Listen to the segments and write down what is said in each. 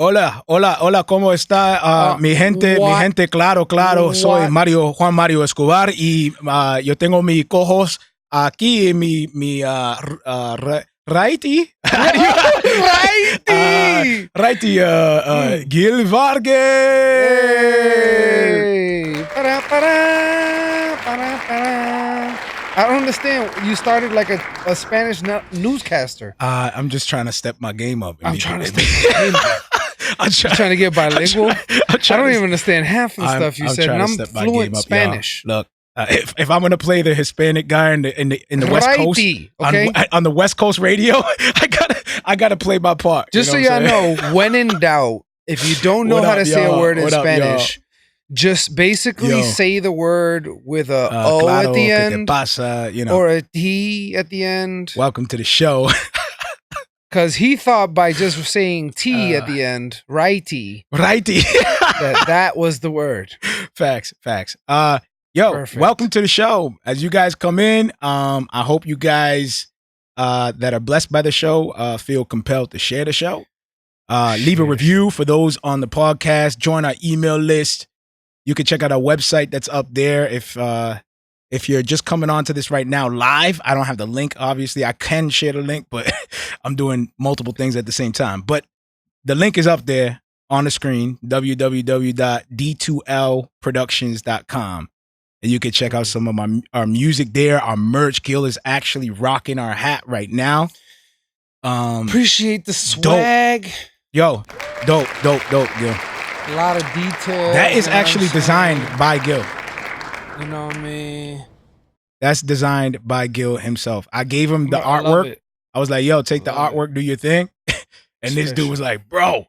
Hola, ¿cómo está mi gente? Mi gente, claro, soy Juan Marrio Escobar y yo tengo mi cojos aquí en mi righty. Righty, Gil Vargas. Hey. I don't understand. You started like a Spanish newscaster. I'm just trying to step my game up. I'm trying to step my game up. I'm trying to get bilingual. I don't even understand half the stuff you said, and I'm fluent Spanish. Look, if I'm gonna play the Hispanic guy in the West Coast, okay? on the West Coast radio, I gotta play my part. Just so y'all know, when in doubt, if you don't know how to say a word in Spanish, just basically say the word with a O at the end, or a T at the end. Welcome to the show. Because he thought by just saying T at the end, righty, that was the word. Facts. Perfect. Welcome to the show. As you guys come in, I hope you guys that are blessed by the show feel compelled to share the show. Leave a review for those on the podcast. Join our email list. You can check out our website that's up there. If you're just coming onto this right now live, I don't have the link, obviously. I can share the link, but I'm doing multiple things at the same time. But the link is up there on the screen, www.d2lproductions.com. And you can check out some of our music there. Our merch. Gil is actually rocking our hat right now. Appreciate the swag. Dope, Gil. A lot of detail. That is actually designed by Gil. You know what I mean? That's designed by Gil himself. I gave him the artwork. I was like, yo, take the artwork, do your thing. And this dude was like, bro,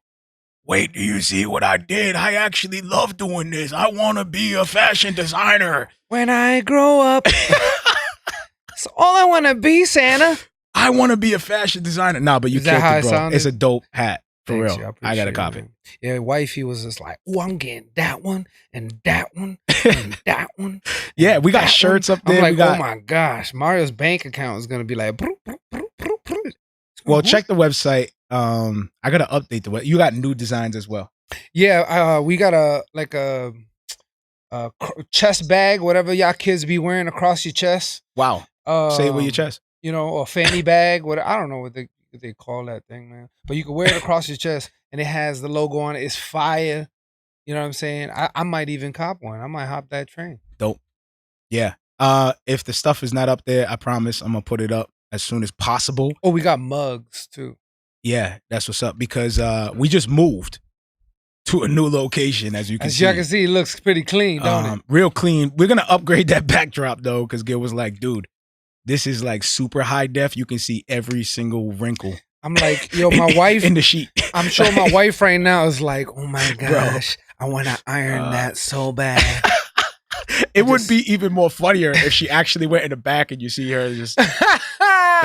wait, do you see what I did? I actually love doing this. I want to be a fashion designer. When I grow up, that's all I want to be, Santa. I want to be a fashion designer. No, but you can't, bro. It's a dope hat. For Thanks, real. I got a copy. Man. Yeah, wifey was just like, oh, I'm getting that one and that one and that one. Yeah, we got shirts up there. I'm like, oh my gosh, Mario's bank account is going to be like. Well, check the website. I got to update the website. You got new designs as well. Yeah, we got a chest bag, whatever y'all kids be wearing across your chest. Wow. Say it with your chest. You know, a fanny bag. I don't know what they call that thing, man. But you can wear it across your chest, and it has the logo on it. It's fire. You know what I'm saying? I might even cop one. I might hop that train. Dope. Yeah. If the stuff is not up there, I promise I'm gonna put it up as soon as possible. Oh, we got mugs too. Yeah, that's what's up because we just moved to a new location, as you can see. As y'all can see, it looks pretty clean, don't it? Real clean. We're gonna upgrade that backdrop though, because Gil was like, dude, this is like super high def. You can see every single wrinkle. I'm like, yo, my wife in the sheet. I'm sure my wife right now is like, oh my gosh, I want to iron that so bad. It would be even more funnier if she actually went in the back and you see her just in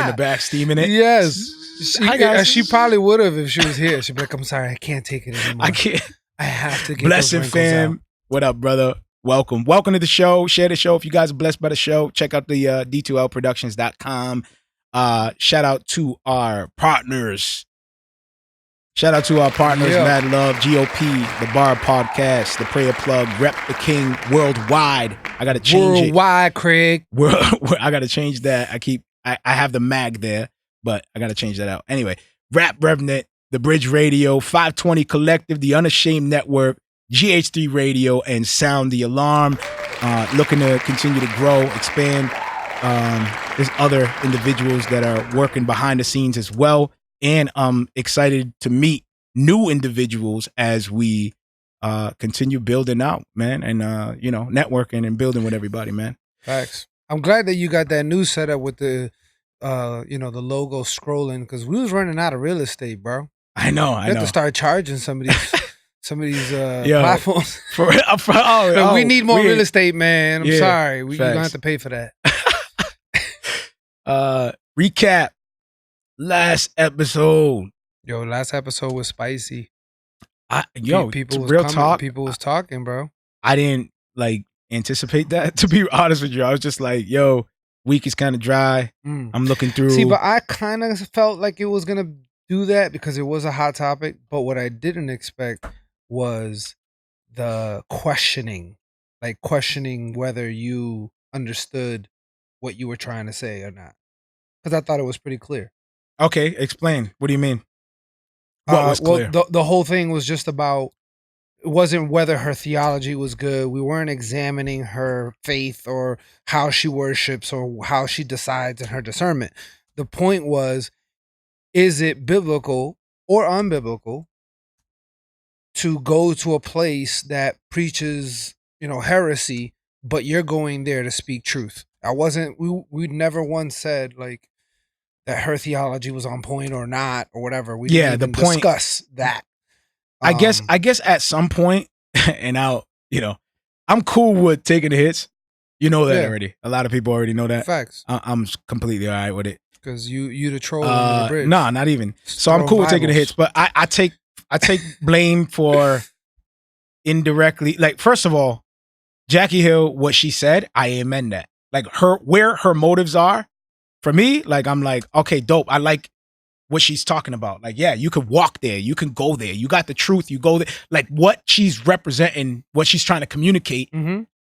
the back steaming it. Yes. She probably would have if she was here. She'd be like, I'm sorry, I can't take it anymore. I can't. I have to get Blessing those fam. out. What up, brother? Welcome to the show. Share the show if you guys are blessed by the show. Check out the d2lproductions.com. Shout out to our partners. Mad Love, GOP, The Bar Podcast, The Prayer Plug, Rep the King Worldwide. I got to change Worldwide, Craig. I got to change that. I have the mag there, but I got to change that out. Anyway, Rap Revenant, The Bridge Radio, 520 Collective, The Unashamed Network, GH3 Radio, and Sound the Alarm. Looking to continue to grow, expand. There's other individuals that are working behind the scenes as well. And I'm excited to meet new individuals as we continue building out, man, and networking and building with everybody, man. Facts. I'm glad that you got that new setup with the the logo scrolling, because we was running out of real estate, bro. I know. You have to start charging some of these platforms. We need more real estate, man. I'm sorry. You're going to have to pay for that. Recap. Last episode. Yo, last episode was spicy. People was real talk. People was talking, bro. I didn't anticipate that, to be honest with you. I was just like, yo, week is kind of dry. I'm looking through. See, but I kind of felt like it was going to do that because it was a hot topic. But what I didn't expect was the questioning, like questioning whether you understood what you were trying to say or not. Because I thought it was pretty clear. Okay, explain. What do you mean? What was clear? Well, the whole thing was just about, it wasn't whether her theology was good. We weren't examining her faith or how she worships or how she decides in her discernment. The point was, is it biblical or unbiblical to go to a place that preaches, heresy, but you're going there to speak truth? We never once said like that her theology was on point or not or whatever. We didn't even discuss that. I guess at some point, and I'm cool with taking the hits. You know that already. A lot of people already know that. Facts. I'm completely all right with it. Because you the troll on the bridge. Nah, not even. So I'm cool with taking the hits, but I take blame for indirectly. Like, first of all, Jackie Hill, what she said, I amend that. Like, where her motives are, for me, like, I'm like, okay, dope. I like what she's talking about. Like, yeah, you could walk there, you can go there, you got the truth, you go there. Like, what she's representing, what she's trying to communicate,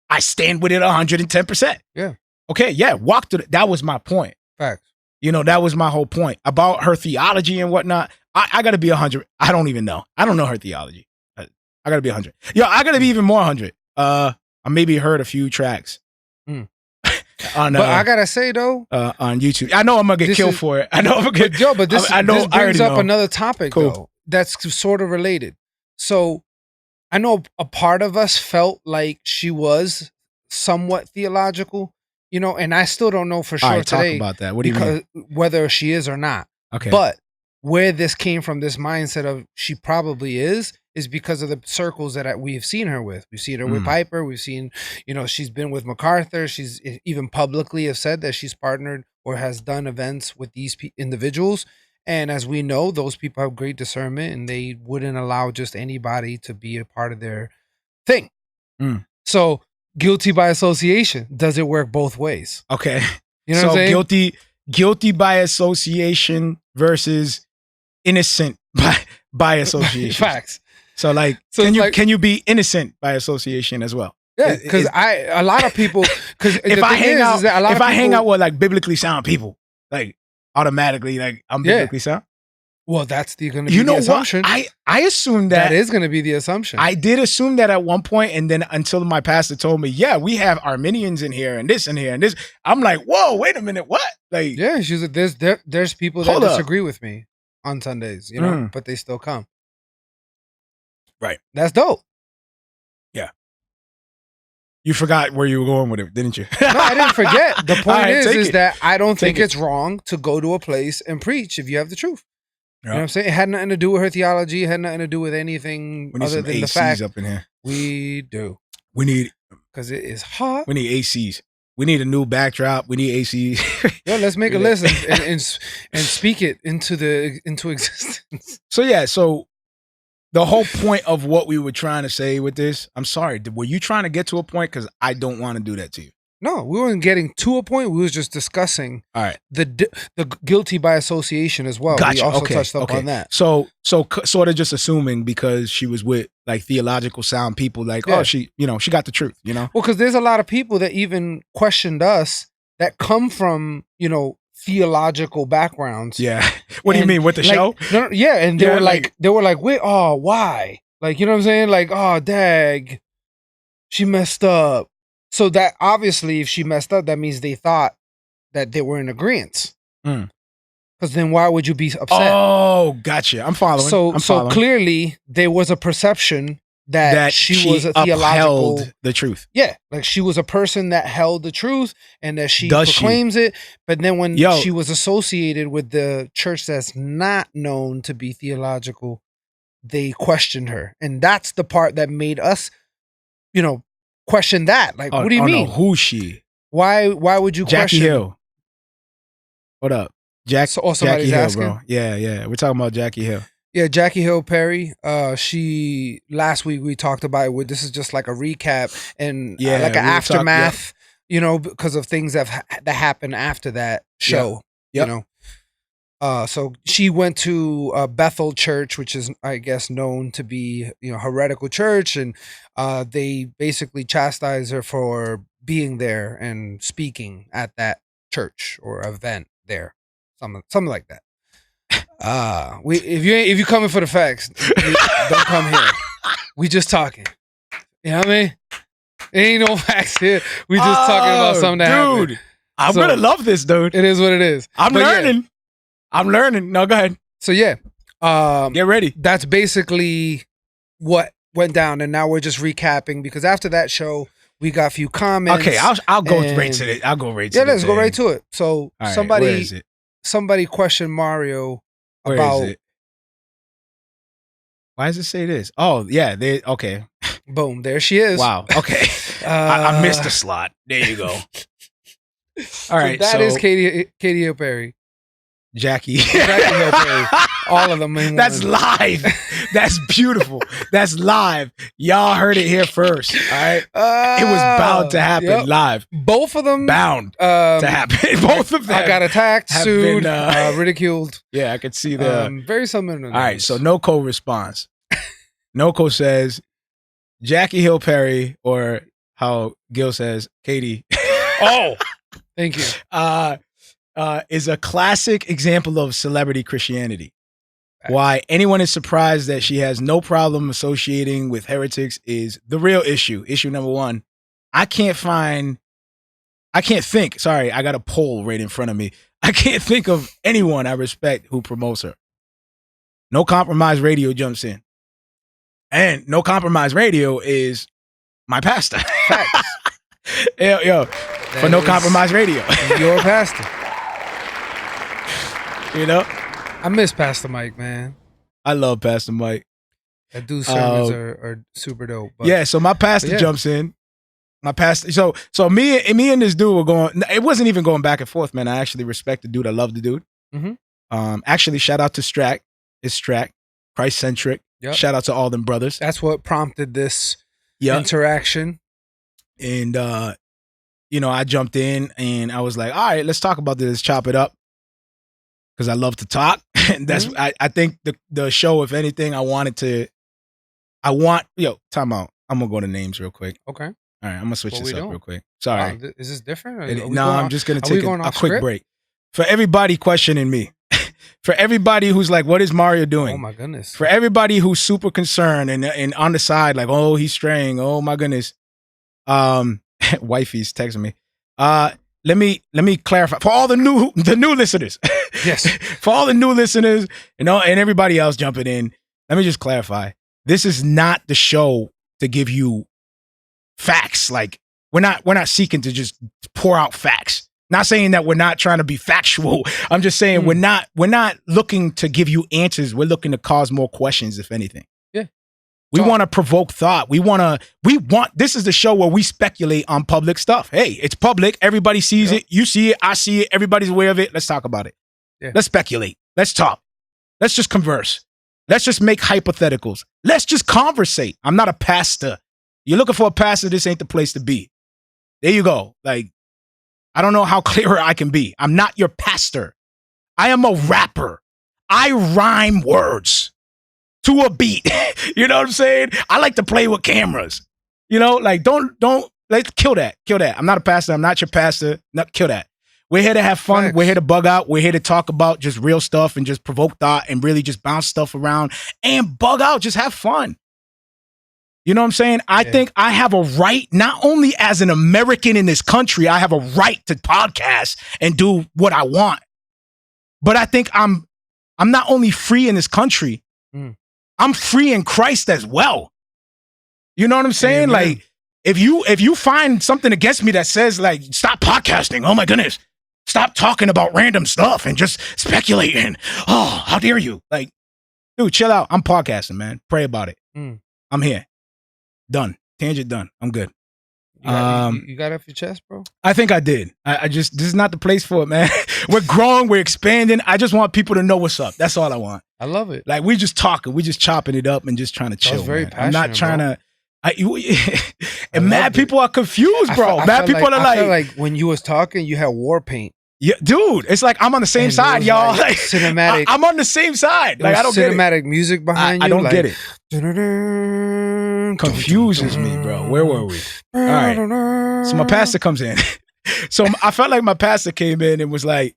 I stand with it 110%. Yeah. Okay, yeah, walk to that was my point. Facts. That was my whole point about her theology and whatnot. I gotta be 100. I don't even know. I don't know her theology. I gotta be 100. Yo, I gotta be even more 100. I maybe heard a few tracks. But I gotta say though, on YouTube, I know I'm gonna get killed for it. I know I'm gonna get. Yo, but this brings up another topic Cool. though that's sort of related. So I know a part of us felt like she was somewhat theological, and I still don't know for sure today. Talk about that. What do you mean? Whether she is or not. Okay. But where this came from, this mindset of she probably is because of the circles that we have seen her with. We've seen her with Piper. We've seen, she's been with MacArthur. She's even publicly have said that she's partnered or has done events with these individuals. And as we know, those people have great discernment and they wouldn't allow just anybody to be a part of their thing. So guilty by association. Does it work both ways? Okay. You know what I'm saying? Guilty by association versus innocent by association. Facts. So like, can you be innocent by association as well? Yeah, because a lot of people, because if I hang out with like biblically sound people, like automatically like I'm biblically sound. Well, that's going to be the assumption. I assumed that is going to be the assumption. I did assume that at one point, and then until my pastor told me, yeah, we have Arminians in here and this and here and this. I'm like, whoa, wait a minute, what? Like, yeah, she's like, there's people that disagree with me on Sundays, but they still come. Right. That's dope. Yeah. You forgot where you were going with it, didn't you? No, I didn't forget. The point is that I don't think it's wrong to go to a place and preach if you have the truth. You know what I'm saying? It had nothing to do with her theology. It had nothing to do with anything other than the fact up in here. We do. We need, because it is hot. We need ACs. We need a new backdrop. We need ACs. Yeah, let's make a list and speak it into existence. So the whole point of what we were trying to say with this, I'm sorry, were you trying to get to a point? Because I don't want to do that to you. No, we weren't getting to a point. We was just discussing the guilty by association as well. Gotcha. We also touched up on that. So sort of just assuming because she was with like theological sound people, like, oh, she got the truth, Well, because there's a lot of people that even questioned us that come from, theological backgrounds. Yeah. What do you mean with the show? No, yeah, and they were like, wait, oh, why? Like, you know what I'm saying? Like, oh, dag, she messed up. So that obviously, if she messed up, that means they thought that they were in agreement. Because then why would you be upset? Oh, gotcha. I'm following. So clearly there was a perception that she was a theological, the truth. Yeah, like she was a person that held the truth and that she proclaims it. But then when she was associated with the church that's not known to be theological, they questioned her, and that's the part that made us, question that. Like, what do you mean? No, who's she? Why would you Jackie question? Hill. What up? Somebody's Jackie Hill, asking? bro. Yeah. We're talking about Jackie Hill. Yeah, Jackie Hill Perry. She last week we talked about it. This is just like a recap and like an aftermath, because of things that happened after that show. Yep. So she went to Bethel Church, which is, I guess, known to be, heretical church, and they basically chastised her for being there and speaking at that church or event there, something like that. If you coming for the facts, don't come here. We just talking. You know what I mean? Ain't no facts here. We just talking about something that happened. Dude, I'm gonna love this, dude. It is what it is. I'm learning. Yeah. I'm learning. No, go ahead. So yeah, get ready. That's basically what went down, and now we're just recapping because after that show, we got a few comments. Okay, I'll go right to it. I'll go right to it. Yeah, let's go right to it. So right, somebody questioned Marrio about. Why does it say this? Oh, yeah. Okay. Boom. There she is. Wow. Okay. I missed a slot. There you go. All right. That is Katie Hill Perry. Jackie Hill Perry. All of them. That's live. That's beautiful. That's live. Y'all heard it here first. All right. It was bound to happen live. Both of them bound to happen. Both of them. I got attacked, sued, ridiculed. Yeah, I could see the very similar. All right. So Noko responds. Noko says, Jackie Hill Perry, or how Gil says, Katie. Oh, thank you. Is a classic example of celebrity Christianity. Why anyone is surprised that she has no problem associating with heretics is the real issue. Issue number one. I can't think. Sorry, I got a poll right in front of me. I can't think of anyone I respect who promotes her. No Compromise Radio jumps in. And No Compromise Radio is my pastor. Facts. Yo, for No Compromise Radio. Your pastor. You know? I miss Pastor Mike, man. I love Pastor Mike. That dude's sermons are super dope. But, yeah, so my pastor jumps in. My pastor. So me and this dude were going. It wasn't even going back and forth, man. I actually respect the dude. I love the dude. Mm-hmm. Actually, shout out to Strack. It's Strack, Christ centric. Yep. Shout out to all them brothers. That's what prompted this interaction. And I jumped in and I was like, all right, let's talk about this. Let's chop it up. Because I love to talk. And that's I think the show, if anything, time out. I'm gonna go to names real quick. Okay. All right, I'm gonna switch this up real quick. Sorry. Is this different? I'm just gonna take a quick break. For everybody questioning me. For everybody who's like, what is Marrio doing? Oh my goodness. For everybody who's super concerned and on the side, like, oh, he's straying. Oh my goodness. Wifey's texting me. Let me clarify for all the new listeners. Yes. For all the new listeners, and everybody else jumping in. Let me just clarify. This is not the show to give you facts. Like we're not seeking to just pour out facts. Not saying that we're not trying to be factual. I'm just saying we're not looking to give you answers. We're looking to cause more questions, if anything. Yeah. We want to provoke thought. This is the show where we speculate on public stuff. Hey, it's public. Everybody sees it. You see it. I see it. Everybody's aware of it. Let's talk about it. Yeah. Let's speculate. Let's talk. Let's just converse. Let's just make hypotheticals. Let's just conversate. I'm not a pastor. You're looking for a pastor, this ain't the place to be. There you go. Like, I don't know how clearer I can be. I'm not your pastor. I am a rapper. I rhyme words to a beat. You know what I'm saying? I like to play with cameras. Like don't let's kill that. Kill that. I'm not a pastor. I'm not your pastor. No, kill that. We're here to have fun. Thanks. We're here to bug out. We're here to talk about just real stuff and just provoke thought and really just bounce stuff around and bug out. Just have fun. You know what I'm saying? I think I have a right, not only as an American in this country, I have a right to podcast and do what I want. But I think I'm not only free in this country, I'm free in Christ as well. You know what I'm saying? Amen. Like, if you find something against me that says, like, stop podcasting, oh my goodness, stop talking about random stuff and just speculating. Oh, how dare you? Like, dude, chill out. I'm podcasting, man. Pray about it. I'm here. Done. Tangent done. I'm good. You got it off your chest, bro? I think I did. This is not the place for it, man. We're growing. We're expanding. I just want people to know what's up. That's all I want. I love it. Like, we just talking. We just chopping it up and just trying to chill. Very man. passionate, I'm not trying bro. and mad people are confused, bro. Mad people are like, I feel like when you was talking, you had war paint Yeah, dude, it's like I'm on the same side, y'all. Like cinematic. I'm on the same side. Like I don't get it. Cinematic music behind you. I don't like, get it. Confuses me, bro. Where were we? All right. So my pastor comes in. So I felt like my pastor came in and was like,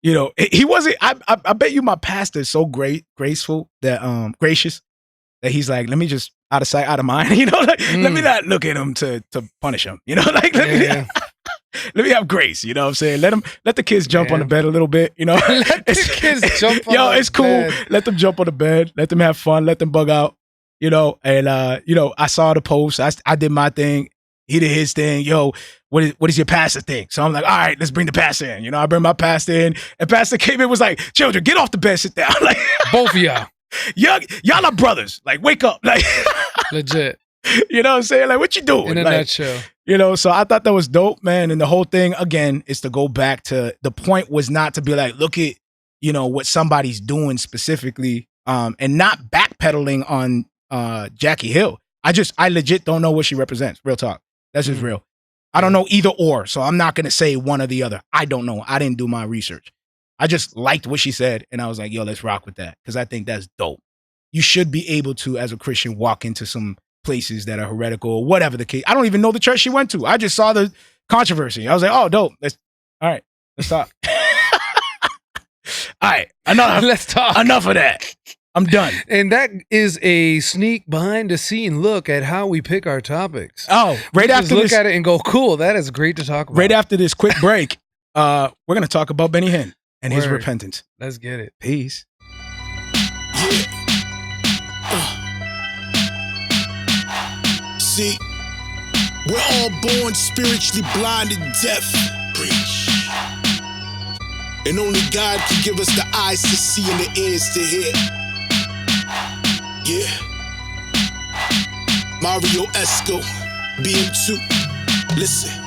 you know, he wasn't. I bet you my pastor is so graceful that gracious that he's like, let me just out of sight, out of mind. You know, like let me not look at him to punish him. You know, like let me have grace. You know what I'm saying? Let the kids jump on the bed a little bit. You know, let the kids jump on it's cool. Bed. Let them jump on the bed. Let them have fun. Let them bug out. You know, and you know, I saw the post. I did my thing. He did his thing. Yo, what is your pastor thing? So I'm like, all right, let's bring the pastor in. You know, I bring my pastor in, and pastor came in, was like, children, get off the bed, sit down. Like both of y'all. Y'all are brothers. Like, wake up. Like legit. You know what I'm saying? Like, what you doing? In a nutshell. You know, so I thought that was dope, man. And the whole thing, again, is to go back to the point was not to be like, look at, you know, what somebody's doing specifically, and not backpedaling on Jackie Hill. I legit don't know what she represents. Real talk. That's just real. I don't know either or. So I'm not going to say one or the other. I don't know. I didn't do my research. I just liked what she said. And I was like, yo, let's rock with that. Because I think that's dope. You should be able to, as a Christian, walk into some places that are heretical or whatever the case. I don't even know the church she went to. I just saw the controversy. I was like, oh, dope. Let's talk. All right. Let's talk. Enough of that. I'm done. And that is a sneak behind the scene look at how we pick our topics. Oh, right after look at it and go, cool, that is great to talk about. Right after this quick break, we're going to talk about Benny Hinn and his repentance. Let's get it. Peace. Yeah. See, we're all born spiritually blind and deaf. Preach. And only God can give us the eyes to see and the ears to hear. Yeah. Marrio Esco, BM2. Listen.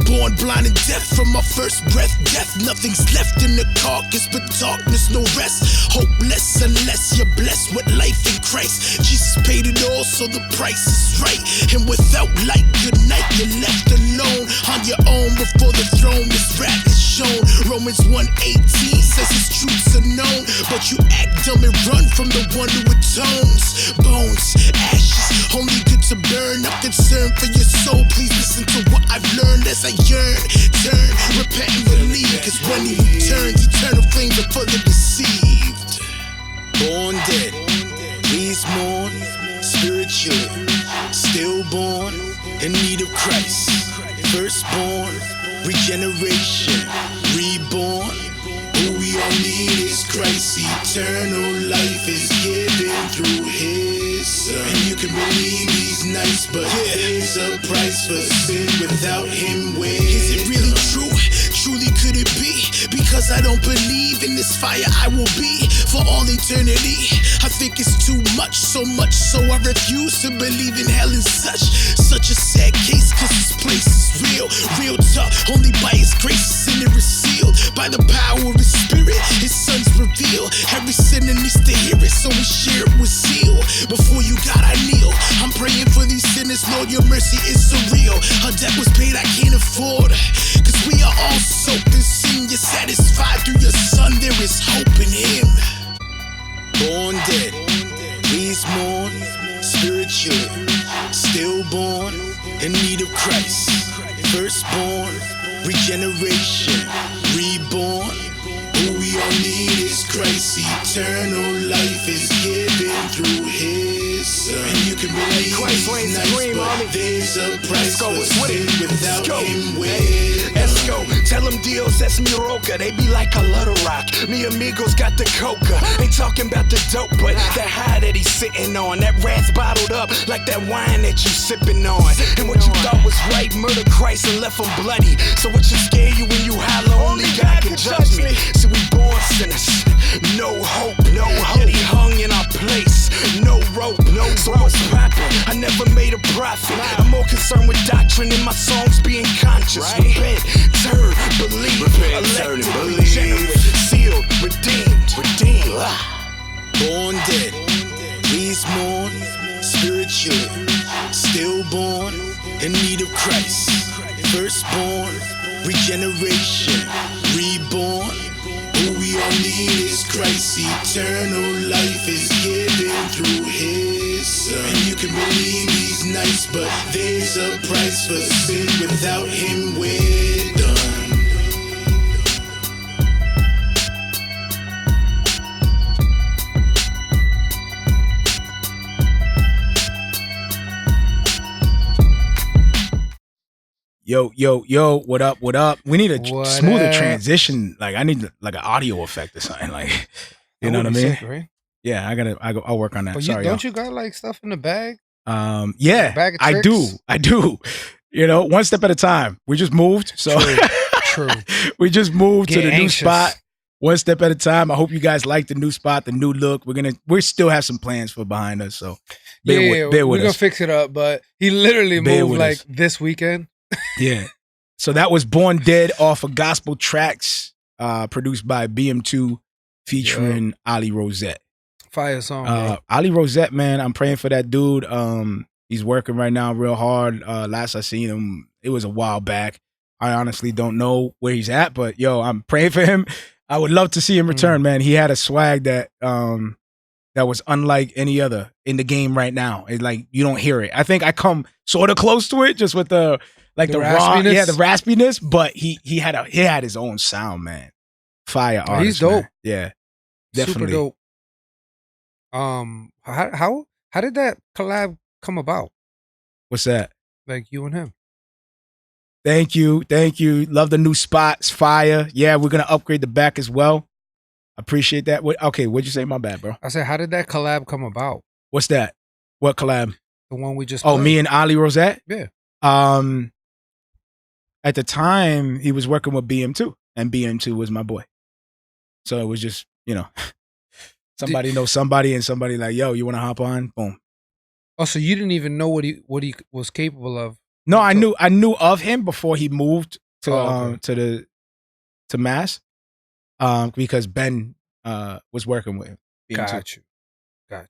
Born blind and deaf from my first breath. Death, nothing's left in the carcass but darkness, no rest. Hopeless unless you're blessed with life in Christ. Jesus paid it all, so the price is right. And without light, good night, you're left alone on your own before the throne. This rap is shown. Romans 1:18 says his truths are known, but you act dumb and run from the one who atones. Bones, ashes, only good to burn. I'm concerned for your soul. Please listen to what I've learned as I yearn, turn, repent and believe. Cause when he returns, eternal flames are fully deceived. Born dead, please mourn. Spiritually, stillborn, in need of Christ. Firstborn, regeneration, reborn. Who we all need is Christ. Eternal life is given through his Son. And you can believe he's nice, but there's a price for sin. Without him, where is it really true? Truly could it be? Because I don't believe in this fire I will be for all eternity. I think it's too much, so much so I refuse to believe in hell and such a sad case. Cause this place is real tough. Only by his grace is sin is sealed. By the power of his spirit, his sons reveal. Every sinner needs to hear it, so we share it with zeal. Before you God I kneel, I'm praying for these sinners. Lord, your mercy is surreal. A debt was paid I can't afford. Cause we are all soaked in sin. You're satisfied through your son, there is hope in him. Born dead, please mourn. Spiritually, stillborn, in need of Christ. Firstborn, regeneration, reborn. Who we all need is Christ. Eternal life is given through his Son. And you can believe Christ reigns supreme, but there's a price for sin. Without him, where Esco, tell them Dios es mi roca. They be like a little rock. Mi amigos got the coca. Ain't talking about the dope, but that high that he's sitting on. That rat's bottled up like that wine that you sipping on. And what you thought was right, murder Christ and left him bloody. So what should scare you when you holler, only God can judge me. So we born sinners, no hope, no hope. Yet he hung in our place, no rope, no so what's poppin'? I never made a profit. I'm more concerned with doctrine and my songs being conscious. Repent, turn, believe, elected, regenerate, sealed, redeemed. Born dead, please mourn. Spiritually, stillborn, in need of Christ. Firstborn, regeneration, reborn. All we all need is Christ. Eternal life is given through His Son. And you can believe He's nice, but there's a price for sin. Without Him, we're done. Yo, what up? We need a smoother transition. Like, I need like an audio effect or something. Like, you know what I mean? Sick, right? Yeah, I'll work on that. But Sorry, don't you got like stuff in the bag? Yeah, bag of I do. You know, one step at a time. We just moved, so True. We just moved to the anxious. new spot. One step at a time. I hope you guys like the new spot, the new look. We still have some plans for behind us, so bear with we're us. gonna fix it up. But he literally moved like this weekend. Yeah. So that was Born Dead off of Gospel Tracks, produced by BM2 featuring Ali Rosette. Fire song, bro. Ali Rosette, man, I'm praying for that dude. He's working right now real hard. Last I seen him, it was a while back. I honestly don't know where he's at, but yo, I'm praying for him. I would love to see him return, man. He had a swag that was unlike any other in the game right now. It's like you don't hear it. I think I come sort of close to it just with the raw, the raspiness, but he had his own sound, man. Fire artist. He's dope. Man. Yeah. Definitely. Super dope. How did that collab come about? What's that? Like you and him. Thank you. Love the new spots. Fire. Yeah, we're gonna upgrade the back as well. Appreciate that. Okay, what'd you say? My bad, bro. I said, how did that collab come about? What's that? What collab? The one we just played. Me and Ali Rosette? Yeah. At the time, he was working with BM2, and BM2 was my boy. So it was just, somebody knows somebody, and somebody like, yo, you want to hop on? Boom. Oh, so you didn't even know what he was capable of? No, I knew of him before he moved to Mass, because Ben was working with him. Got you.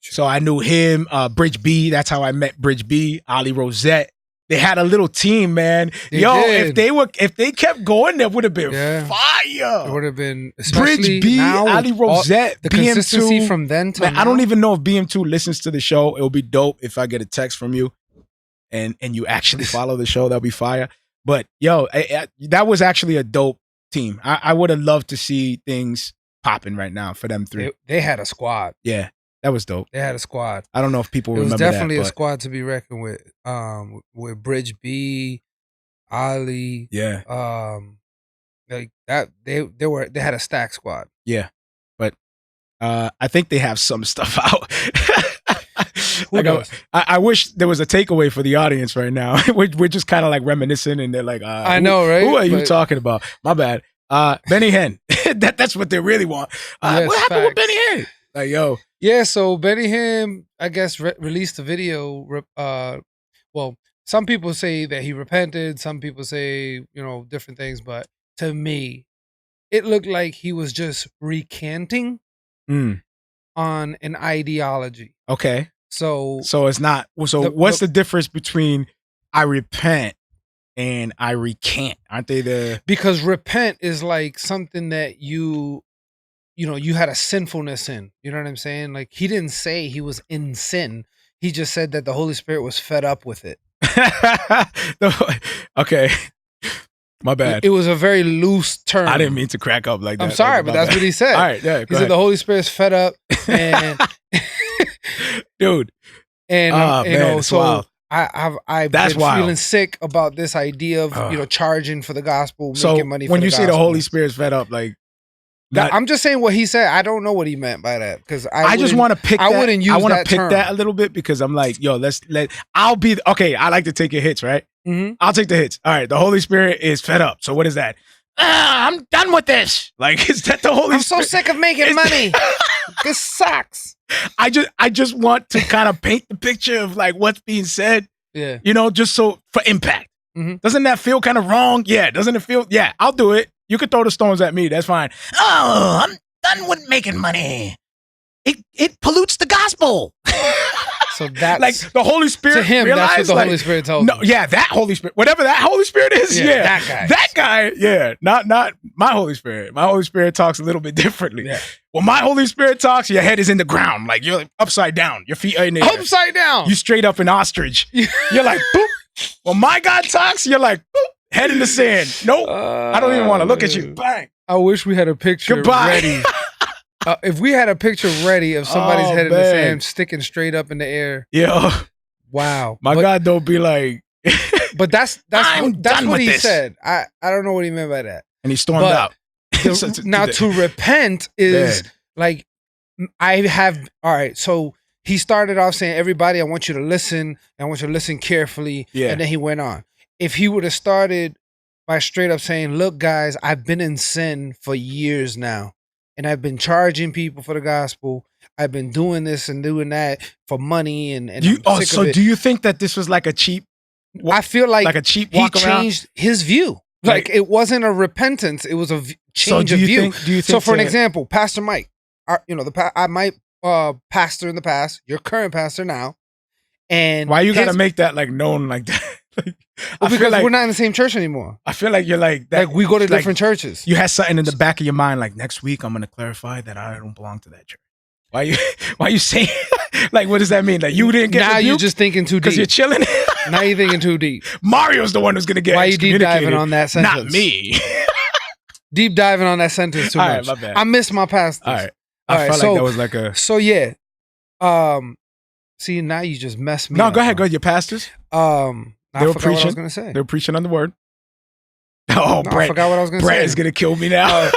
So I knew him, Bridge B. That's how I met Bridge B, Ali Rosette. They had a little team, man. Did. If they kept going, that would have been fire. It would have been, Bridge B, now, Ali Rosette, the BM2. consistency from then to man, now. I don't even know if BM2 listens to the show. It'll be dope if I get a text from you and you actually follow the show. That'll be fire. But yo, that was actually a dope team. I would have loved to see things popping right now for them three. They had a squad. Yeah. That was dope. They had a squad. I don't know if people remember that. It was definitely a squad to be reckoned with Bridge B, Ali. Yeah. Like that. They had a stack squad. Yeah, but I think they have some stuff out. I wish there was a takeaway for the audience right now. We're just kind of like reminiscing, and they're like, I know, right? Who are you talking about? My bad. Benny Hinn. That's what they really want. Yes, what happened with Benny Hinn? Like, yo. Yeah, so Benny Hinn, I guess, released a video. Well, some people say that he repented. Some people say, different things. But to me, it looked like he was just recanting on an ideology. Okay. So it's not. So what's the difference between I repent and I recant? Aren't they because repent is like something that you had a sinfulness in. You know what I'm saying? Like, he didn't say he was in sin. He just said that the Holy Spirit was fed up with it. Okay. My bad. It was a very loose term. I didn't mean to crack up like that. I'm sorry, but that's what he said. All right, yeah. He said the Holy Spirit's fed up, and dude. And so wild. I've been feeling sick about this idea of charging for the gospel, making money. When you say the Holy Spirit's fed up, like. I'm just saying what he said. I don't know what he meant by that, because I just want to pick. I wouldn't use that. I want to pick term. That a little bit, because I'm like, yo, I'll be okay. I like to take your hits, right? Mm-hmm. I'll take the hits. All right, the Holy Spirit is fed up. So what is that? I'm done with this. Like, is that the Holy Spirit? I'm so sick of making money. This sucks. I just want to kind of paint the picture of like what's being said. Yeah. Just so for impact. Mm-hmm. Doesn't that feel kind of wrong? Yeah. Doesn't it feel? Yeah. I'll do it. You can throw the stones at me. That's fine. Oh, I'm done with making money. It pollutes the gospel. So that's like the Holy Spirit. To him, realized, that's what the Holy Spirit told him. Yeah, that Holy Spirit, whatever that Holy Spirit is. Yeah, that guy. Yeah, not my Holy Spirit. My Holy Spirit talks a little bit differently. Yeah. When my Holy Spirit talks, your head is in the ground, like you're upside down. Your feet are in the air. Upside down. You straight up an ostrich. You're like, boop. When my God talks, you're like, boop, head in the sand. Nope. I don't even want to look at you. Bang. I wish we had a picture ready. If we had a picture ready of somebody's head in the sand sticking straight up in the air. Yeah. Wow. God don't be like. But that's what he said. I don't know what he meant by that. And he stormed out. Now to repent is like, all right, so he started off saying, everybody, I want you to listen. I want you to listen carefully. Yeah. And then he went on. If he would have started by straight up saying, look, guys, I've been in sin for years now. And I've been charging people for the gospel. I've been doing this and doing that for money. And so do you think that this was like a cheap? I feel like a cheap walk he changed his view. Like it wasn't a repentance. It was a change of view. Do you think so for an example, Pastor Mike, my pastor in the past, your current pastor now. And why you gotta make that like known like that? Because we're not in the same church anymore. I feel like you're like that. Like we go to different churches. You had something in the back of your mind, like next week I'm gonna clarify that I don't belong to that church. Why you saying like what does that mean? Like you didn't get now you're just thinking too deep because you're chilling. Now you're thinking too deep. Mario's the one who's gonna get. Why you deep diving on that sentence? Not me. Deep diving on that sentence too much. My bad. I miss my pastors. All right. I felt like that was like a. So yeah. See, now you just messed me. No, up. go ahead. Go ahead. Your pastors. They were preaching. What I was gonna say. They were preaching on the word. Oh, Brett. I forgot what I was gonna say. Brett is gonna kill me now.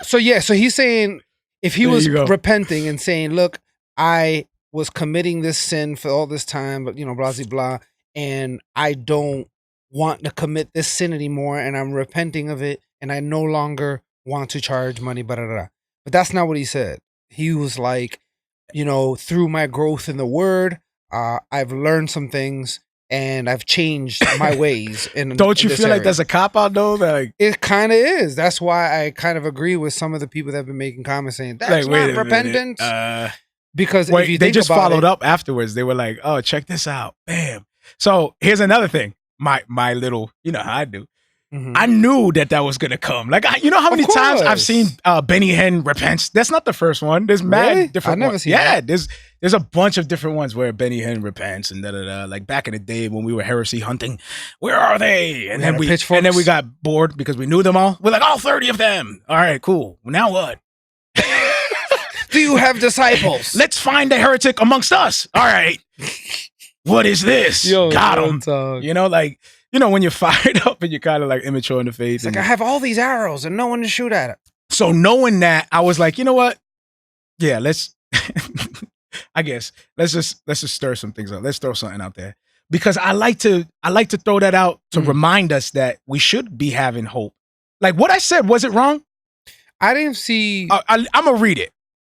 So he's saying if he was repenting and saying, "Look, I was committing this sin for all this time, but blah blah blah, and I don't want to commit this sin anymore, and I'm repenting of it, and I no longer want to charge money." Blah, blah, blah. But that's not what he said. He was like, through my growth in the word, I've learned some things and I've changed my ways. Don't you feel like that's a cop out though? Like, it kind of is. That's why I kind of agree with some of the people that have been making comments saying that's not repentance. Because if you they think just about followed up afterwards. They were like, "Oh, check this out, bam." So here's another thing. My little, how I do. Mm-hmm. I knew that was gonna come. Like, how many times I've seen Benny Hinn repents? That's not the first one. There's mad different. I've never seen that. There's a bunch of different ones where Benny Hinn repents and da. Like back in the day when we were heresy hunting, where are they? And then we got bored because we knew them all. We're like, all 30 of them. All right, cool. Well, now what? Do you have disciples? Let's find a heretic amongst us. All right. What is this? Got him. When you're fired up and you're kind of like immature in the faith. It's like, I have all these arrows and no one to shoot at it. So knowing that, I was like, you know what? Yeah, let's just stir some things up. Let's throw something out there. Because I like to throw that out to remind us that we should be having hope. Like what I said, was it wrong? I didn't see. I'm gonna read it.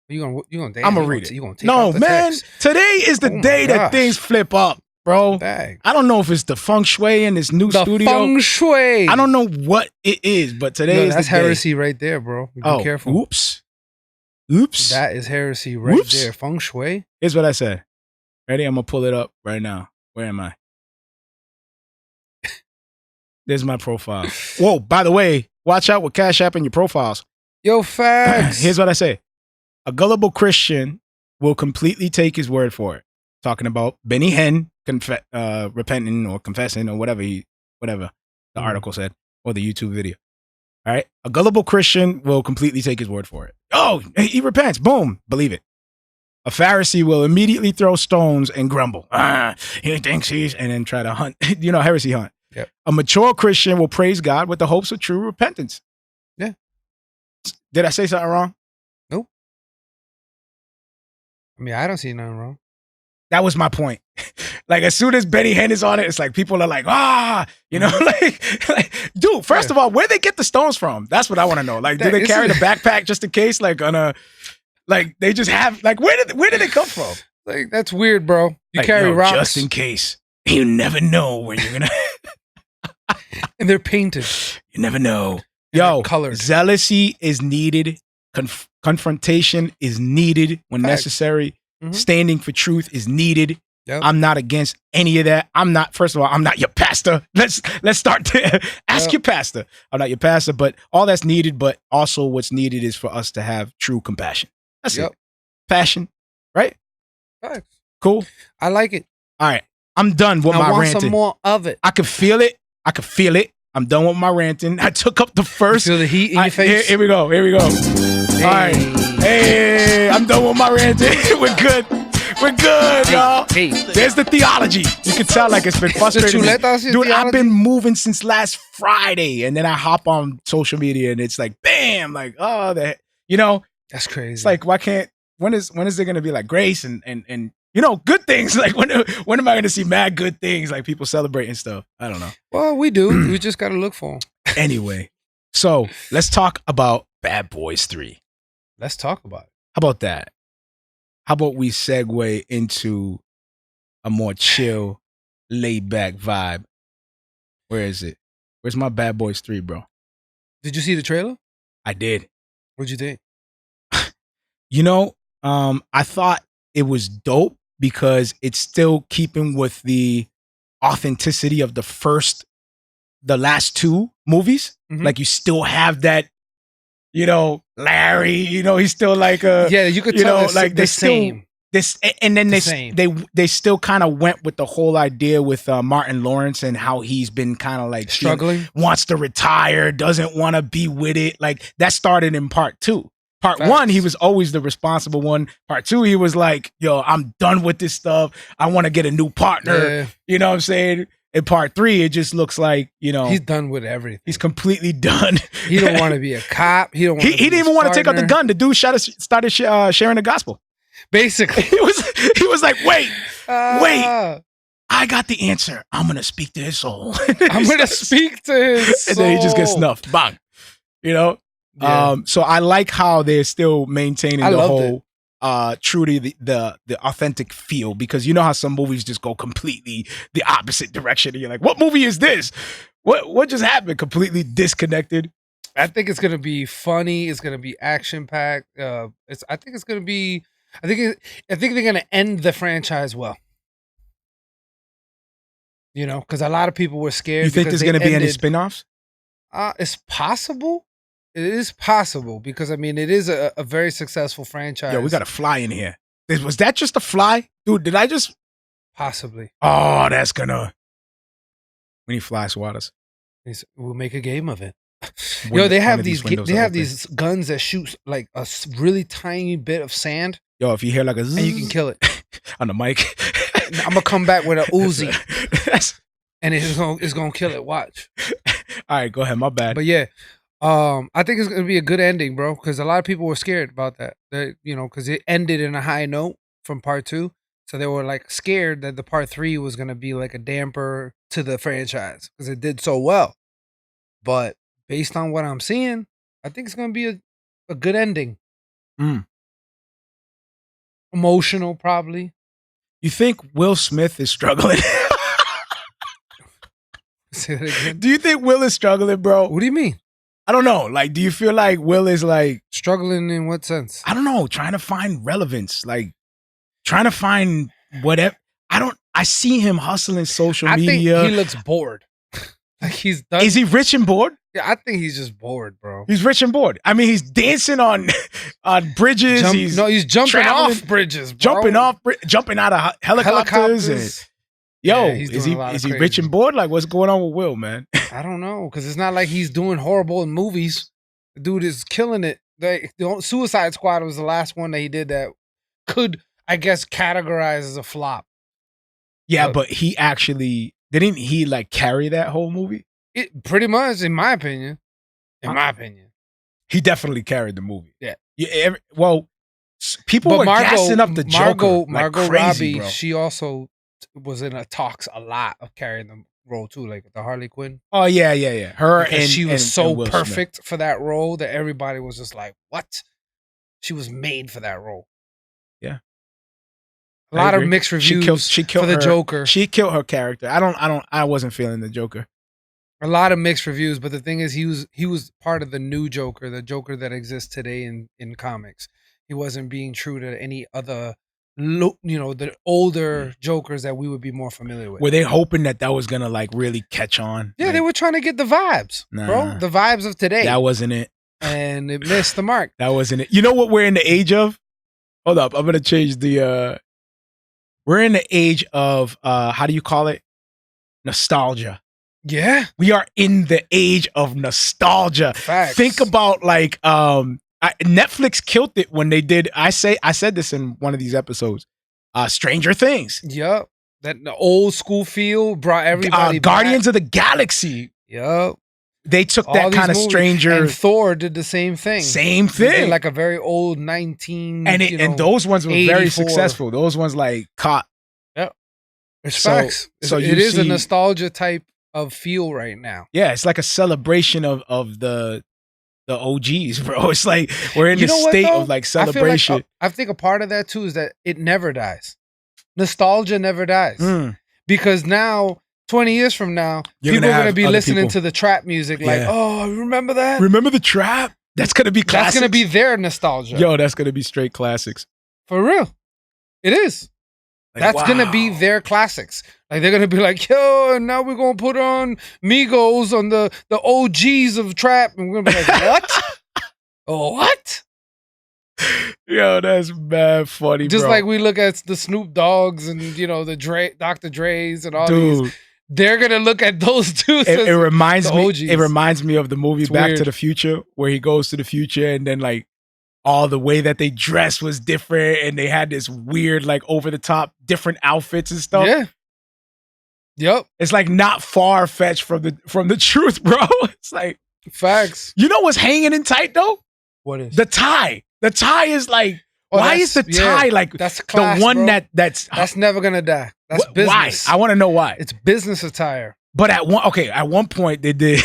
You gonna? I'm gonna read it. You gonna take no, out the man. text. Today is the day that things flip up, bro. Dang. I don't know if it's the feng shui in this new studio. Feng shui. I don't know what it is, but today is that's the day. heresy right there, bro. Be careful. Oops. That is heresy right there. Feng shui. Here's what I said. Ready? I'm gonna pull it up right now. Where am I? There's my profile. Whoa, by the way, watch out with Cash App in your profiles. Yo, facts. Here's what I say. A gullible Christian will completely take his word for it. Talking about Benny Hinn repenting or confessing or whatever the article said or the YouTube video. All right. A gullible Christian will completely take his word for it. Oh, he repents. Boom. Believe it. A Pharisee will immediately throw stones and grumble. He thinks and then try to hunt, heresy hunt. Yep. A mature Christian will praise God with the hopes of true repentance. Yeah. Did I say something wrong? Nope. I mean, I don't see nothing wrong. That was my point. Like, as soon as Benny Hinn is on it, it's like people are like, like dude, first of all, where they get the stones from? That's what I want to know. Like, do they carry the backpack just in case? Like, they just have, like, where did it come from? Like, that's weird, bro. You carry rocks. Just in case. You never know when you're going to. And they're painted. You never know. Colored. Zealousy is needed. Confrontation is needed when necessary. Standing for truth is needed. Yep. I'm not against any of that. First of all, I'm not your pastor. Let's start there. Ask your pastor. I'm not your pastor, but all that's needed, but also what's needed is for us to have true compassion. That's it. Passion, right? Thanks. Cool. I like it. All right. I'm done with my ranting. I want some more of it. I can feel it. I'm done with my ranting. I took up the first. You feel the heat in your face? Here we go. Hey. All right. Hey, I'm done with my ranting. We're good. Y'all. Hey. There's the theology. You can tell like it's been frustrating. Dude, I've been moving since last Friday, and then I hop on social media, and it's like, bam, like, oh, that, that's crazy. It's like, when is there gonna be like grace and good things? Like when am I gonna see mad good things, like people celebrating stuff? I don't know. Well, we do. We just gotta look for them. Anyway, so let's talk about Bad Boys 3. Let's talk about it. How about that? How about we segue into a more chill, laid back vibe? Where is it? Where's my Bad Boys 3, bro? Did you see the trailer? I did. What'd you think? I thought it was dope because it's still keeping with the authenticity of the last two movies. Mm-hmm. Like you still have that, Larry, he's still like you could tell like the same. And then they still kind of went with the whole idea with Martin Lawrence and how he's been kind of like struggling, wants to retire, doesn't want to be with it. Like that started in part 2. Part Facts. 1, he was always the responsible one. Part 2, he was like, yo, I'm done with this stuff. I want to get a new partner. Yeah. You know what I'm saying? In part 3, it just looks like, he's done with everything. He's completely done. He don't want to be a cop. He don't. He didn't even want to take out the gun. The dude started sharing the gospel. Basically, he was like, wait, I got the answer. I'm gonna speak to his soul. I'm gonna speak to his soul. And then he just gets snuffed. Bang. Yeah. So I like how they're still maintaining the whole true to the authentic feel, because you know how some movies just go completely the opposite direction and you're like, what movie is this? What just happened? Completely disconnected. I think it's gonna be funny. It's gonna be action packed. I think it's gonna be. I think they're gonna end the franchise well. Because a lot of people were scared. You think there's gonna be any spinoffs? It's possible. It is possible because it is a very successful franchise. Yo, we got a fly in here. Was that just a fly, dude? Did I just possibly? Oh, that's gonna. We need fly swatters. We'll make a game of it. Yo, they have these guns that shoot like a really tiny bit of sand. Yo, if you hear like a zzz, and you can kill it on the mic. I'm gonna come back with an Uzi, and it's gonna kill it. Watch. All right, go ahead. My bad. But yeah, I think it's gonna be a good ending, bro. Because a lot of people were scared about that. Because it ended in a high note from part 2, so they were like scared that the part 3 was gonna be like a damper to the franchise because it did so well. But based on what I'm seeing, I think it's gonna be a good ending. Emotional, probably. You think Will Smith is struggling? Say that again. Do you think Will is struggling, bro? What do you mean? I don't know. Like, do you feel like Will is like struggling in what sense? I don't know. Trying to find relevance, like trying to find whatever. I see him hustling social media. I think he looks bored. Like he's done. Is he rich and bored? Yeah, I think he's just bored, bro. He's rich and bored. I mean, he's dancing on bridges. He's jumping off bridges, bro. Jumping out of helicopters. And, is he rich and bored? Like, what's going on with Will, man? I don't know, because it's not like he's doing horrible in movies. The dude is killing it. The Suicide Squad was the last one that he did that could, I guess, categorize as a flop. Yeah, but he actually didn't he like carry that whole movie? It pretty much, in my opinion. He definitely carried the movie. Yeah. People were gassing up the Joker. Margot crazy, Robbie, bro. she also was in a talks a lot of carrying the role too, like the Harley Quinn. Oh yeah. Her because and she was so Will perfect Smith. for that role that everybody was just like, "What?" She was made for that role. Yeah. A lot of mixed reviews she killed for the her, Joker. She killed her character. I wasn't feeling the Joker. A lot of mixed reviews, but the thing is, he was part of the new Joker, the Joker that exists today in comics. He wasn't being true to any other the older Jokers that we would be more familiar with. Were they hoping that was gonna like really catch on? Yeah, like, they were trying to get the vibes, bro. The vibes of today. That wasn't it. And it missed the mark. That wasn't it. You know what we're in the age of? Hold up, I'm gonna change the. We're in the age of how do you call it? Nostalgia. Yeah, we are in the age of nostalgia. Facts. Think about like Netflix killed it when they did. I said this in one of these episodes. Stranger Things. Yep, that the old school feel brought everybody. Guardians of the Galaxy. Yep. They took all that kind of stranger. And Thor did the same thing. Same thing. Like a very old 19. And those ones were 84. very successful. Those ones like caught. Yep. It's facts. So it is a nostalgia type of feel right now. Yeah, it's like a celebration of the OGs, bro. It's like we're in the state of like celebration. I think a part of that too is that it never dies. Nostalgia never dies. Because now 20 years from now, people are going to be listening to the trap music like, oh, remember that? Remember the trap? That's going to be classics. That's going to be their nostalgia. Yo, that's going to be straight classics. For real. It is. Like, that's going to be their classics. Like, they're going to be like, yo, and now we're going to put on Migos on the OGs of trap. And we're going to be like, what? What? Yo, that's mad funny, Just bro. like we look at the Snoop Dogs and, the Dr. Dre's and all these. They're gonna look at those two. It reminds me. It reminds me of the movie Back to the Future, where he goes to the future, and then like all the way that they dressed was different, and they had this weird, like over the top, different outfits and stuff. Yeah. Yep. It's like not far fetched from the truth, bro. It's like facts. You know what's hanging in tight though? What is the tie? The tie is like. Why is the tie like that's class, the one bro. that's never gonna die? That's business. Why? I want to know why. It's business attire. But at one point they did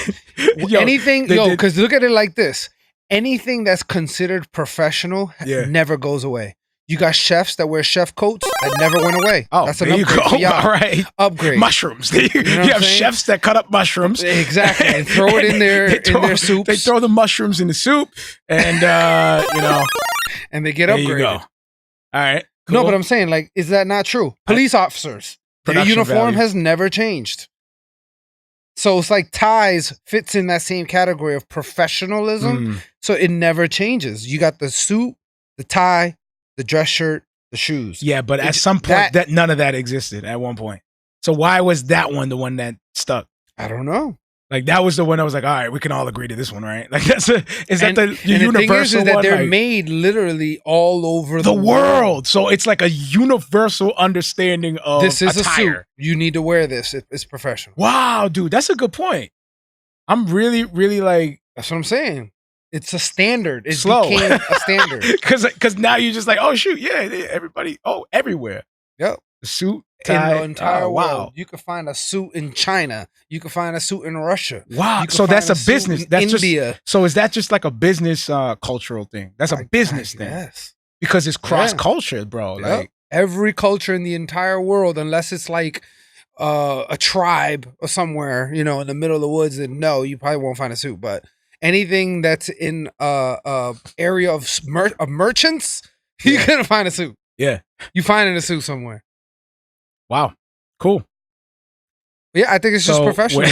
because look at it like this: anything that's considered professional never goes away. You got chefs that wear chef coats that never went away. Oh, that's an upgrade for y'all. All right, upgrade mushrooms. You have chefs that cut up mushrooms exactly and throw it in their soups. They throw the mushrooms in the soup, and and they get upgraded. There you go. All right. Cool. No, but I'm saying, like, is that not true? Police officers, their uniform has never changed. So it's like ties fits in that same category of professionalism. So it never changes. You got the suit, the tie, the dress shirt, the shoes. Yeah, but at some point, that none of that existed at one point. So why was that one the one that stuck? I don't know. Like that was the one I was like, all right, we can all agree to this one, right? Like is that the universal thing is that one? They're made literally all over the world. So it's like a universal understanding of this is attire. A suit. You need to wear this. It's professional. Wow, dude, that's a good point. I'm really, really like. That's what I'm saying. It's a standard. It became a standard. Because now you're just like, oh shoot, yeah, everybody, everywhere. Yep. The suit. Tie. In the entire world. You can find a suit in China. You can find a suit in Russia. Wow. So that's a business. That's India. So is that just like a business cultural thing? That's a business thing. Yes. Because it's cross culture, bro. Yep. Like every culture in the entire world, unless it's like a tribe or somewhere, in the middle of the woods, then no, you probably won't find a suit. But anything that's in area of merchants, you're gonna find a suit. Yeah. You find it in a suit somewhere. Wow. Cool. Yeah, I think it's just professional.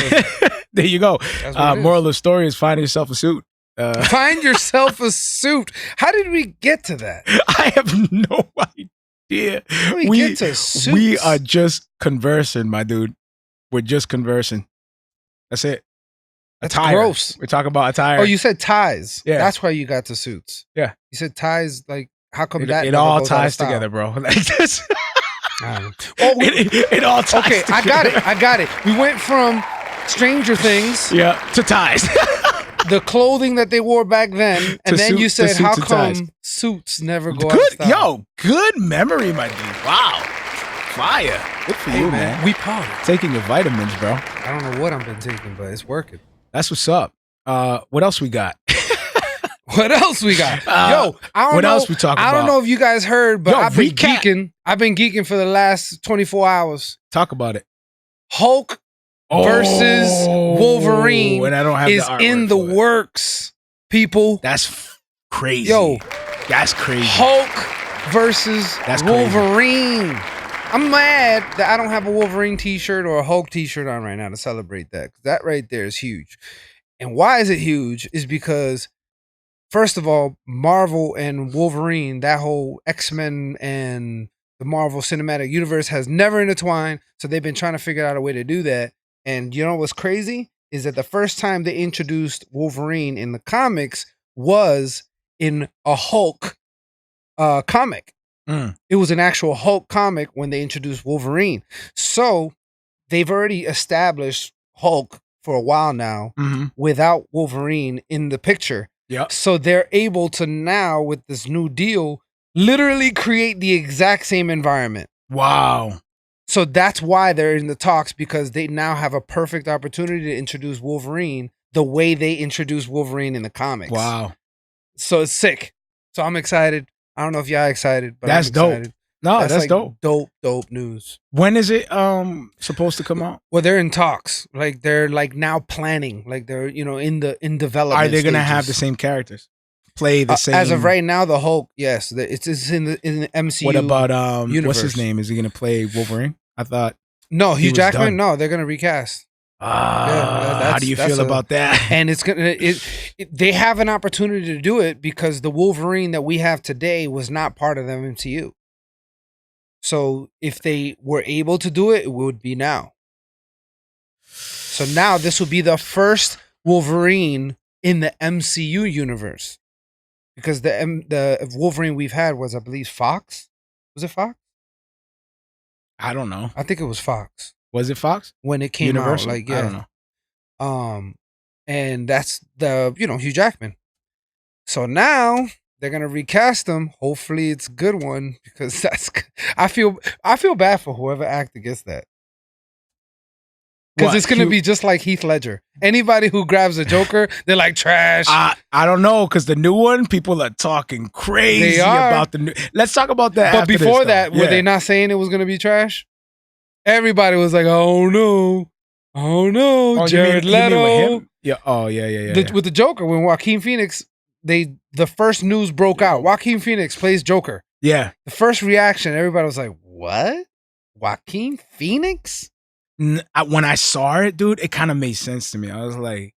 There you go. Moral of the story is find yourself a suit. Find yourself a suit. How did we get to that? I have no idea. How did we get to suits? We are just conversing, my dude. We're just conversing. That's it. That's attire. Gross. We're talking about attire. Oh, you said ties. Yeah. That's why you got to suits. Yeah. You said ties, like, how come it all ties together, bro. Like this. It all ties okay, together. I got it. We went from Stranger Things to ties. The clothing that they wore back then, and then you said, how come suits never go out of style? Yo, good memory, my dude. Wow. Fire. Good for you, man. We proud. Taking your vitamins, bro. I don't know what I've been taking, but it's working. That's what's up. What else we got? What else we got? Yo, I don't know. What else we talking about? I don't know if you guys heard, but I've been recap. geeking. I've been geeking for the last 24 hours. Talk about it. Hulk versus Wolverine and I don't have is in the works, people. That's crazy. Yo, that's crazy. Hulk versus That's Wolverine. Crazy. I'm mad that I don't have a Wolverine t-shirt or a Hulk t-shirt on right now to celebrate that. That right there is huge. And why is it huge? Is because, first of all, Marvel and Wolverine, that whole X-Men and the Marvel Cinematic Universe has never intertwined. So they've been trying to figure out a way to do that. And you know what's crazy? Is that the first time they introduced Wolverine in the comics was in a Hulk comic. It was an actual Hulk comic when they introduced Wolverine. So they've already established Hulk for a while now without Wolverine in the picture. Yep. So they're able to now, with this new deal, literally create the exact same environment. Wow. So that's why they're in the talks, because they now have a perfect opportunity to introduce Wolverine the way they introduced Wolverine in the comics. Wow. So it's sick. So I'm excited. I don't know if y'all excited, but that's I'm excited. Dope. No, that's like dope. Dope news. When is it supposed to come out? Well, they're in talks. Like they're like now planning. Like they're in development. Are they gonna have the same characters? Play the same. As of right now, the Hulk, yes, it's in the MCU. What about universe. What's his name? Is he gonna play Wolverine? I thought. No, Hugh Jackman. No, they're gonna recast. How do you feel about that? And it's gonna. They have an opportunity to do it because the Wolverine that we have today was not part of the MCU. So if they were able to do it, it would be now. So now this will be the first Wolverine in the MCU universe, because the Wolverine we've had was, I believe, Fox. Was it Fox? I don't know. I think it was Fox. Was it Fox when it came Universal? out? Like, yeah, I don't know. And that's the Hugh Jackman. So now they're gonna recast him. Hopefully, it's a good one, because I feel bad for whoever actor gets that, because it's gonna be just like Heath Ledger. Anybody who grabs a Joker, they're like trash. I don't know, because the new one, people are talking crazy about the new. Let's talk about that. But before that, were they not saying it was gonna be trash? Everybody was like, "Oh no, Jared Leto." Yeah. Oh yeah. With the Joker, when Joaquin Phoenix, the first news broke out. Joaquin Phoenix plays Joker. Yeah. The first reaction, everybody was like, "What? Joaquin Phoenix?" When I saw it, dude, it kind of made sense to me. I was like,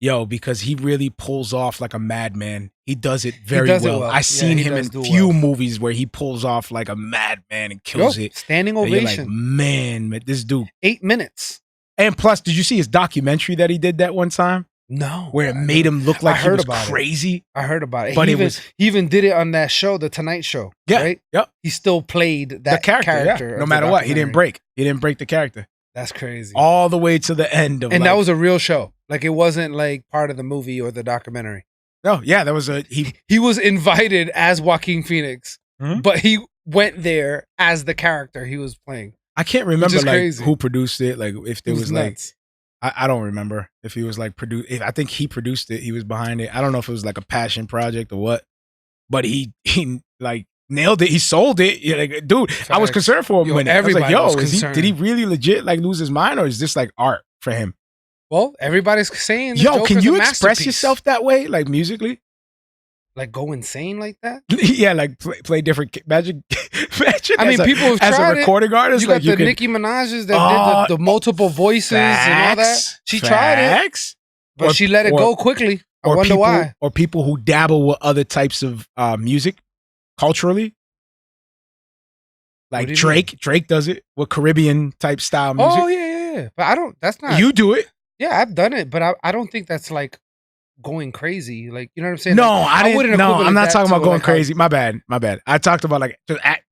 yo, because he really pulls off like a madman. He does it very well. I've seen him in few movies where he pulls off like a madman and kills it. Standing ovation. Like, man, this dude. 8 minutes. And plus, did you see his documentary that he did that one time? No. Where it made him look like he was crazy. I heard about it. But he even did it on that show, The Tonight Show. Yeah. Right? Yep. He still played that character. Yeah. No matter what. He didn't break. He didn't break the character. That's crazy. All the way to the end of. And that was a real show. Like, it wasn't like part of the movie or the documentary. No, yeah, that was he was invited as Joaquin Phoenix, but he went there as the character he was playing. I can't remember like who produced it. Like, if there was nuts. Like, I don't remember if he was like I think he produced it. He was behind it. I don't know if it was like a passion project or what, but he like nailed it. He sold it. Yeah, like, dude, Facts. I was concerned for him when I was like, yo, did he really legit like lose his mind, or is this like art for him? Well, everybo's saying, yo, can you express yourself that way, like musically? Like go insane like that? Yeah, like play different magic. I mean, people have tried as a recording artist. You got the Nicki Minaj's that did the multiple voices and all that. She tried it, but she let it go quickly. I wonder why. Or people who dabble with other types of music culturally. Like Drake. Drake does it with Caribbean type style music. Oh, yeah. But I don't, that's not. You do it. Yeah, I've done it, but I don't think that's like going crazy. Like, you know what I'm saying? No, like, I didn't. No, I'm not talking about going crazy. My bad. I talked about like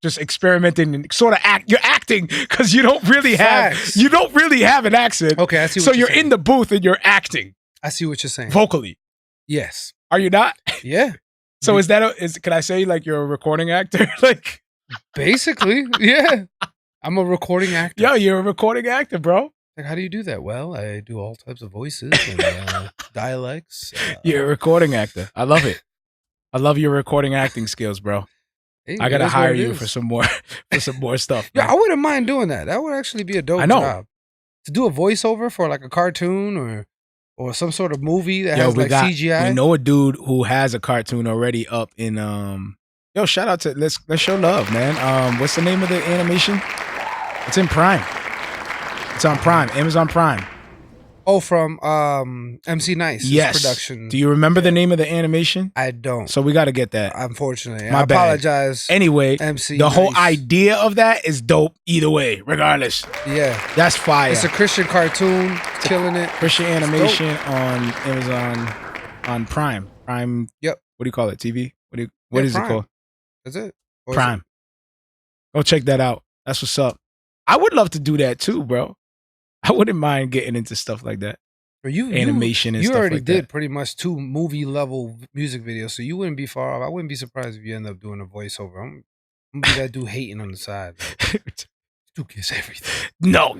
just experimenting and sort of act. You're acting because you don't really have an accent. Okay, I see. So you're in the booth and you're acting. I see what you're saying. Vocally. Yes. Are you not? Yeah. So can I say like you're a recording actor? Like basically, yeah. I'm a recording actor. Yo, you're a recording actor, bro. Like, how do you do that? Well, I do all types of voices and dialects. You're a recording actor. I love it. I love your recording acting skills, bro. Hey, I gotta hire you for some more stuff. Yeah, I wouldn't mind doing that. That would actually be a dope job. To do a voiceover for like a cartoon or some sort of movie that has like CGI. We know a dude who has a cartoon already up in Yo, shout out to let's show love, man. What's the name of the animation? It's in Prime. It's on Prime, Amazon Prime. Oh, from MC Nice. Yes. Production. Do you remember the name of the animation? I don't. So we got to get that. Unfortunately, My I bad. apologize. Anyway, MC the Nice. whole idea of that is dope either way, regardless. Yeah, That's fire. it's a Christian cartoon, killing it. Christian animation on Amazon on Prime. Prime. Yep. What do you call it? TV? What is Prime. it called? That's it. Or is Prime. Go check that out. That's what's up. I would love to do that too, bro. I wouldn't mind getting into stuff like that. Animation and you stuff already like did that. pretty much 2 movie level music videos, so you wouldn't be far off. I wouldn't be surprised if you end up doing a voiceover. I'm gonna be that dude hating on the side. Like, this dude gets everything. No,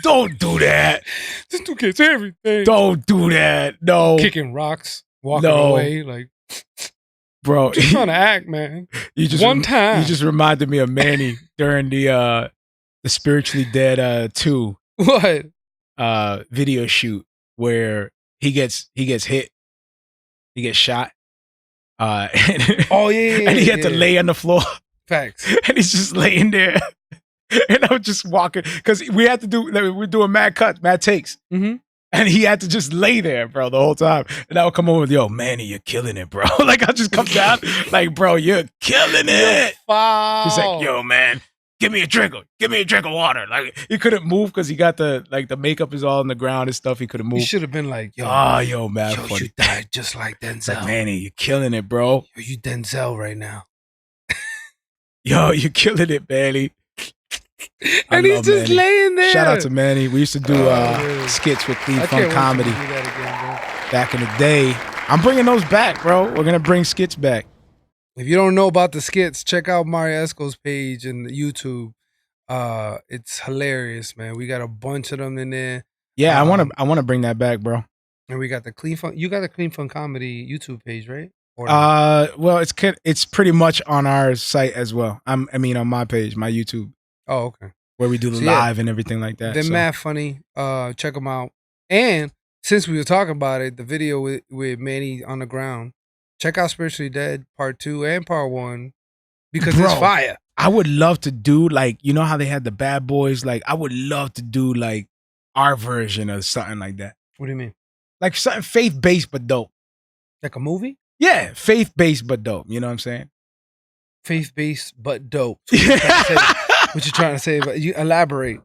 don't do that. This dude gets everything. Don't do that. No, Kicking rocks, walking No. away, like bro. just trying to act, man. You just One time. You just reminded me of Manny during the Spiritually Dead 2 What? video shoot where he gets hit, he gets shot. And, Oh yeah, and he had to lay on the floor, Facts. and he's just laying there. And I'm just walking because we had to do. Like, we're doing mad cuts, mad takes. Mm-hmm. And he had to just lay there, bro, the whole time. And I would come over with, yo, Manny, you're killing it, bro. Like, I'll just come down, like, bro, you're killing it. Foul. He's like, yo, man, give me a drink of water. Like, he couldn't move because he got the makeup is all on the ground and stuff. He couldn't move. You should have been like, yo, yo, man, yo, funny. you died just like It's Denzel. like, Manny, you're killing it, bro. Yo, you Denzel right now. Yo, you're killing it, Manny. I And he's love just Manny. laying there. Shout out to Manny. We used to do man. skits with Clean I Fun can't wait till Comedy we do that again, bro. back in the day. I'm bringing those back, bro. We're going to bring skits back. If you don't know about the skits, check out Marrio Esco's page and YouTube. It's hilarious, man. We got a bunch of them in there. Yeah, I want to bring that back, bro. And we got the Clean Fun. You got the Clean Fun Comedy YouTube page, right? Or Well, it's pretty much on our site as well. On my page, my YouTube, oh, okay. where we do the live and everything like that. They're mad funny. Check them out. And since we were talking about it, the video with Manny on the ground, check out Spiritually Dead Part 2 and Part 1 because Bro, it's fire. I would love to do, like, you know how they had the Bad Boys? Like, I would love to do, like, our version of something like that. What do you mean? Like, something faith-based but dope. Like a movie? Yeah, faith-based but dope. You know what I'm saying? Faith-based but dope. What you trying to say? But you elaborate.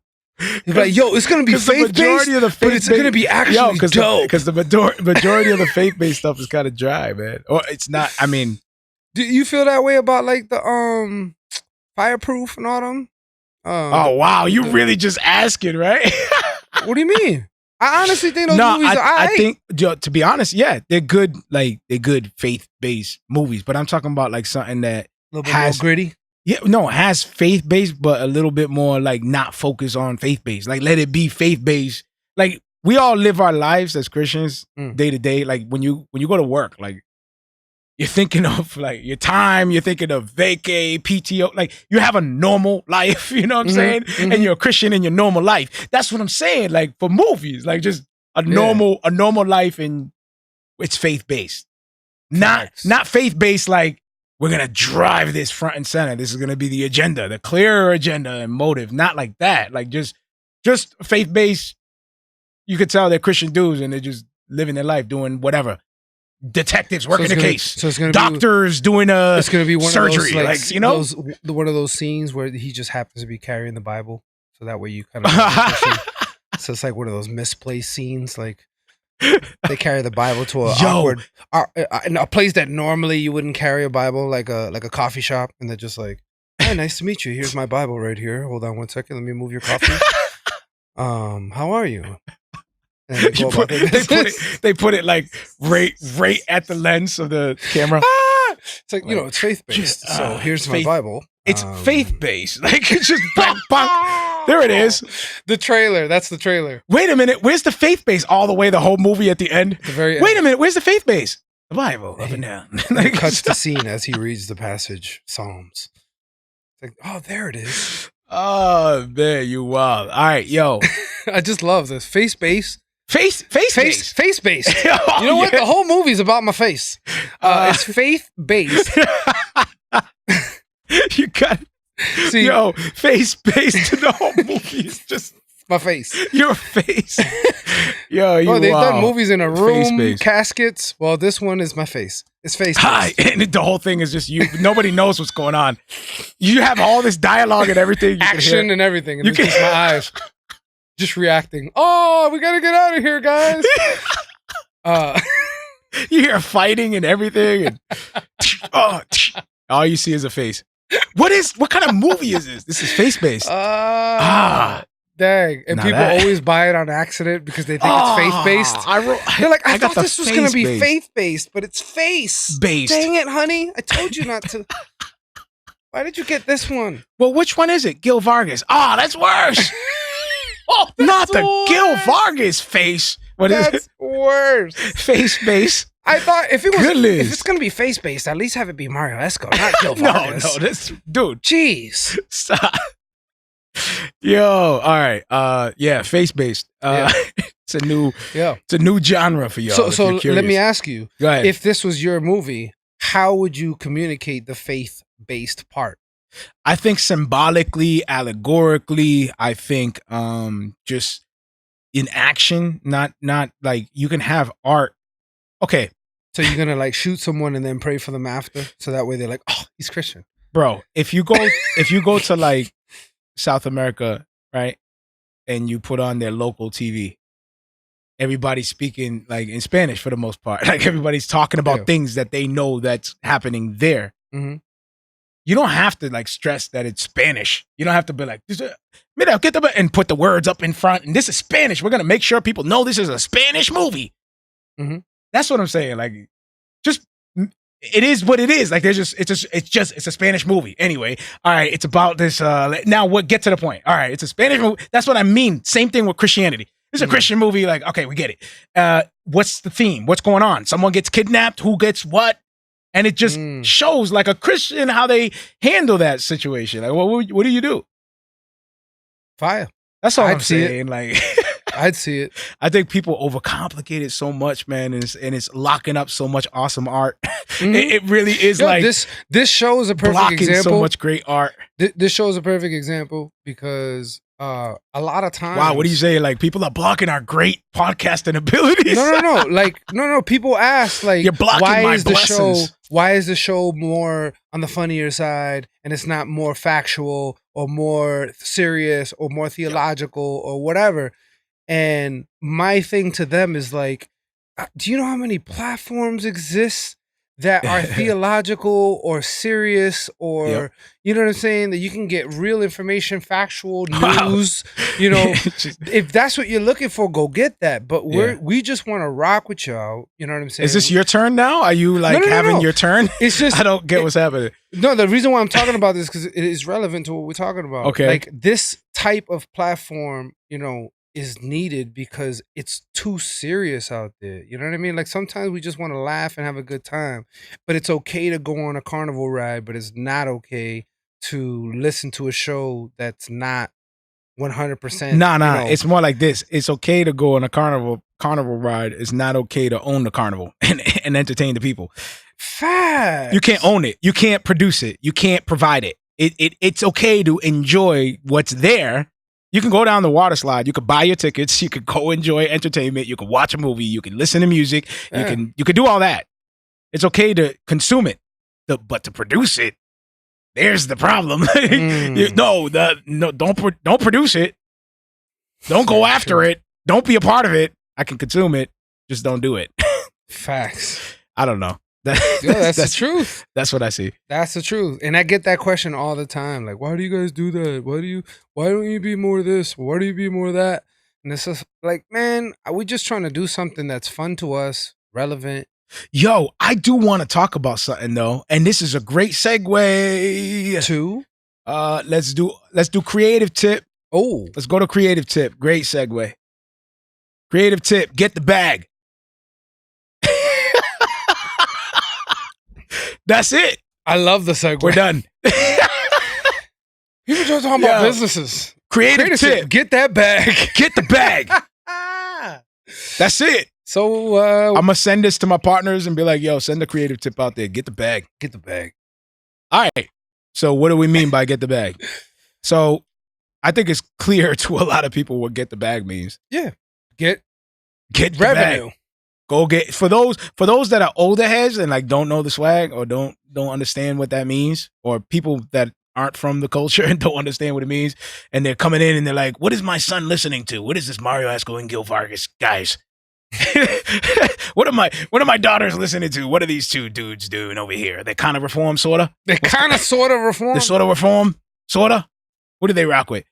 You're like, yo, it's gonna be faith-based, but it's gonna be actually dope. Because the majority of the faith-based stuff is kind of dry, man. Or it's not. I mean, do you feel that way about like the Fireproof and all them? Oh wow, you really just asking, right? What do you mean? I honestly think those movies are I think, to be honest, yeah, they're good. Like, they're good faith-based movies. But I'm talking about like something that a little bit more gritty. Yeah, no, it has faith-based, but a little bit more like not focused on faith-based. Like, let it be faith-based. Like, we all live our lives as Christians day to day. Like, when you go to work, like, you're thinking of like your time, you're thinking of vacay, PTO, like you have a normal life, you know what I'm saying? Mm-hmm. And you're a Christian in your normal life. That's what I'm saying. Like, for movies, like just a normal life, and it's faith-based. Not faith-based like, we're gonna drive this front and center. This is gonna be the agenda, the clear agenda and motive. Not like that. Like just faith-based. You could tell they're Christian dudes and they're just living their life, doing whatever. Detectives working the case. So it's gonna doctors doing a it's gonna be one surgery. Of those, like you know, one of those scenes where he just happens to be carrying the Bible, so that way you kind of. So it's like one of those misplaced scenes, like they carry the Bible to a place that normally you wouldn't carry a Bible, like a coffee shop, and they're just like, "Hey, nice to meet you. Here's my Bible right here. Hold on one second. Let me move your coffee. How are you?" And they put it like right at the lens of the camera. It's like, it's faith-based. So here's my Bible. It's faith-based. Like, it's just bang, bang. There it is. The trailer. That's the trailer. Wait a minute. Where's the faith-based all the way, the whole movie at the end? The very end. Wait a minute. Where's the faith-based? The Bible, up and down. Like, cuts the scene as he reads the passage, Psalms. It's like, oh, there it is. Oh, man, you wild. All right, yo. I just love this. Faith-based, Faith-based. Oh, you know what? The whole movie's about my face. It's faith-based. You got see, yo, face-based. The whole movie is just my face. Your face. Yo, you they've done movies in a room, face-based. Caskets. Well, this one is my face. It's face-based. Hi, and the whole thing is just you. Nobody knows what's going on. You have all this dialogue and everything. Action and everything. And it's just my eyes. Just reacting. Oh, we gotta get out of here, guys. You hear fighting and everything, and all you see is a face. What kind of movie is this? This is face-based. Dang. And people always buy it on accident because they think it's faith-based. They're like, I thought this was gonna be faith-based, but it's face-based. Dang it, honey. I told you not to. Why did you get this one? Well, which one is it? Gil Vargas. Oh, that's worse. That's not the worse. Gil Vargas face. That's worse. Face-based. I thought if it's gonna be face-based, at least have it be Marrio Esco, not Gil Vargas. No, this dude. Jeez. Stop. Yo, all right. Yeah, face-based. It's a new genre for y'all. So let me ask you. Go ahead. If this was your movie, how would you communicate the faith-based part? I think symbolically, allegorically, I think just in action, not like you can have art. Okay. So you're gonna like shoot someone and then pray for them after? So that way they're like, oh, he's Christian. Bro, if you go to like South America, right? And you put on their local TV, everybody's speaking like in Spanish for the most part. Like everybody's talking about things that they know that's happening there. Mm-hmm. You don't have to like stress that it's Spanish. You don't have to be like, mira, get the and put the words up in front. And this is Spanish. We're gonna make sure people know this is a Spanish movie. Mm-hmm. That's what I'm saying. Like, just it is what it is. Like, it's a Spanish movie. Anyway, all right. It's about this. Now, get to the point. All right, it's a Spanish movie. That's what I mean. Same thing with Christianity. It's a Christian movie. Like, okay, we get it. What's the theme? What's going on? Someone gets kidnapped. Who gets what? And it just shows like a Christian how they handle that situation. Like, what do you do? Fire. That's all I'm saying. Like, I'd see it. I think people overcomplicate it so much, man, and it's locking up so much awesome art. Mm-hmm. It really is like this show is a perfect example. So much great art. This show is a perfect example because a lot of times. Wow, what do you say? Like people are blocking our great podcasting abilities. No. Like no. People ask like, you're blocking my blessings. Why is the show more on the funnier side and it's not more factual or more serious or more theological or whatever? And my thing to them is like, do you know how many platforms exist that are theological or serious or, you know what I'm saying? That you can get real information, factual news, you know, if that's what you're looking for, go get that. But we just want to rock with y'all. You know what I'm saying? Is this your turn now? Are you like having your turn? It's just, I don't get what's happening. No, the reason why I'm talking about this, because it is relevant to what we're talking about. Okay. Like this type of platform, you know, is needed because it's too serious out there. You know what I mean? Like sometimes we just want to laugh and have a good time, but it's okay to go on a carnival ride, but it's not okay to listen to a show that's not 100%. Nah. It's more like this. It's okay to go on a carnival ride. It's not okay to own the carnival and entertain the people. Facts. You can't own it. You can't produce it. You can't provide it. It's okay to enjoy what's there. You can go down the water slide. You could buy your tickets. You could go enjoy entertainment. You can watch a movie. You can listen to music. Yeah. You can do all that. It's okay to consume it, but to produce it, there's the problem. Don't produce it. Don't go after it. Don't be a part of it. I can consume it. Just don't do it. Facts. I don't know. That's the truth. That's what I see. That's the truth. And I get that question all the time. Like, why do you guys do that? Why don't you be more of this? Why do you be more of that? And it's just like, man, we're just trying to do something that's fun to us, relevant. Yo, I do want to talk about something though. And this is a great segue to let's do creative tip. Oh, let's go to creative tip. Great segue. Creative tip, get the bag. That's it. I love the segue. We're done. People just talking about businesses. Creative tip. Get that bag. Get the bag. That's it. So I'm gonna send this to my partners and be like, yo, send a creative tip out there. Get the bag. Get the bag. All right. So what do we mean by get the bag? So I think it's clear to a lot of people what get the bag means. Yeah. Get the revenue. Bag. Go get for those that are older heads and like don't know the swag or don't understand what that means, or people that aren't from the culture and don't understand what it means, and they're coming in and they're like, what is my son listening to? What is this Marrio Esco and Gil Vargas guys? What are my daughters listening to? What are these two dudes doing over here? They kind of reform, sorta. They kind of sort of reform. They sort of reform, sorta. What do they rock with?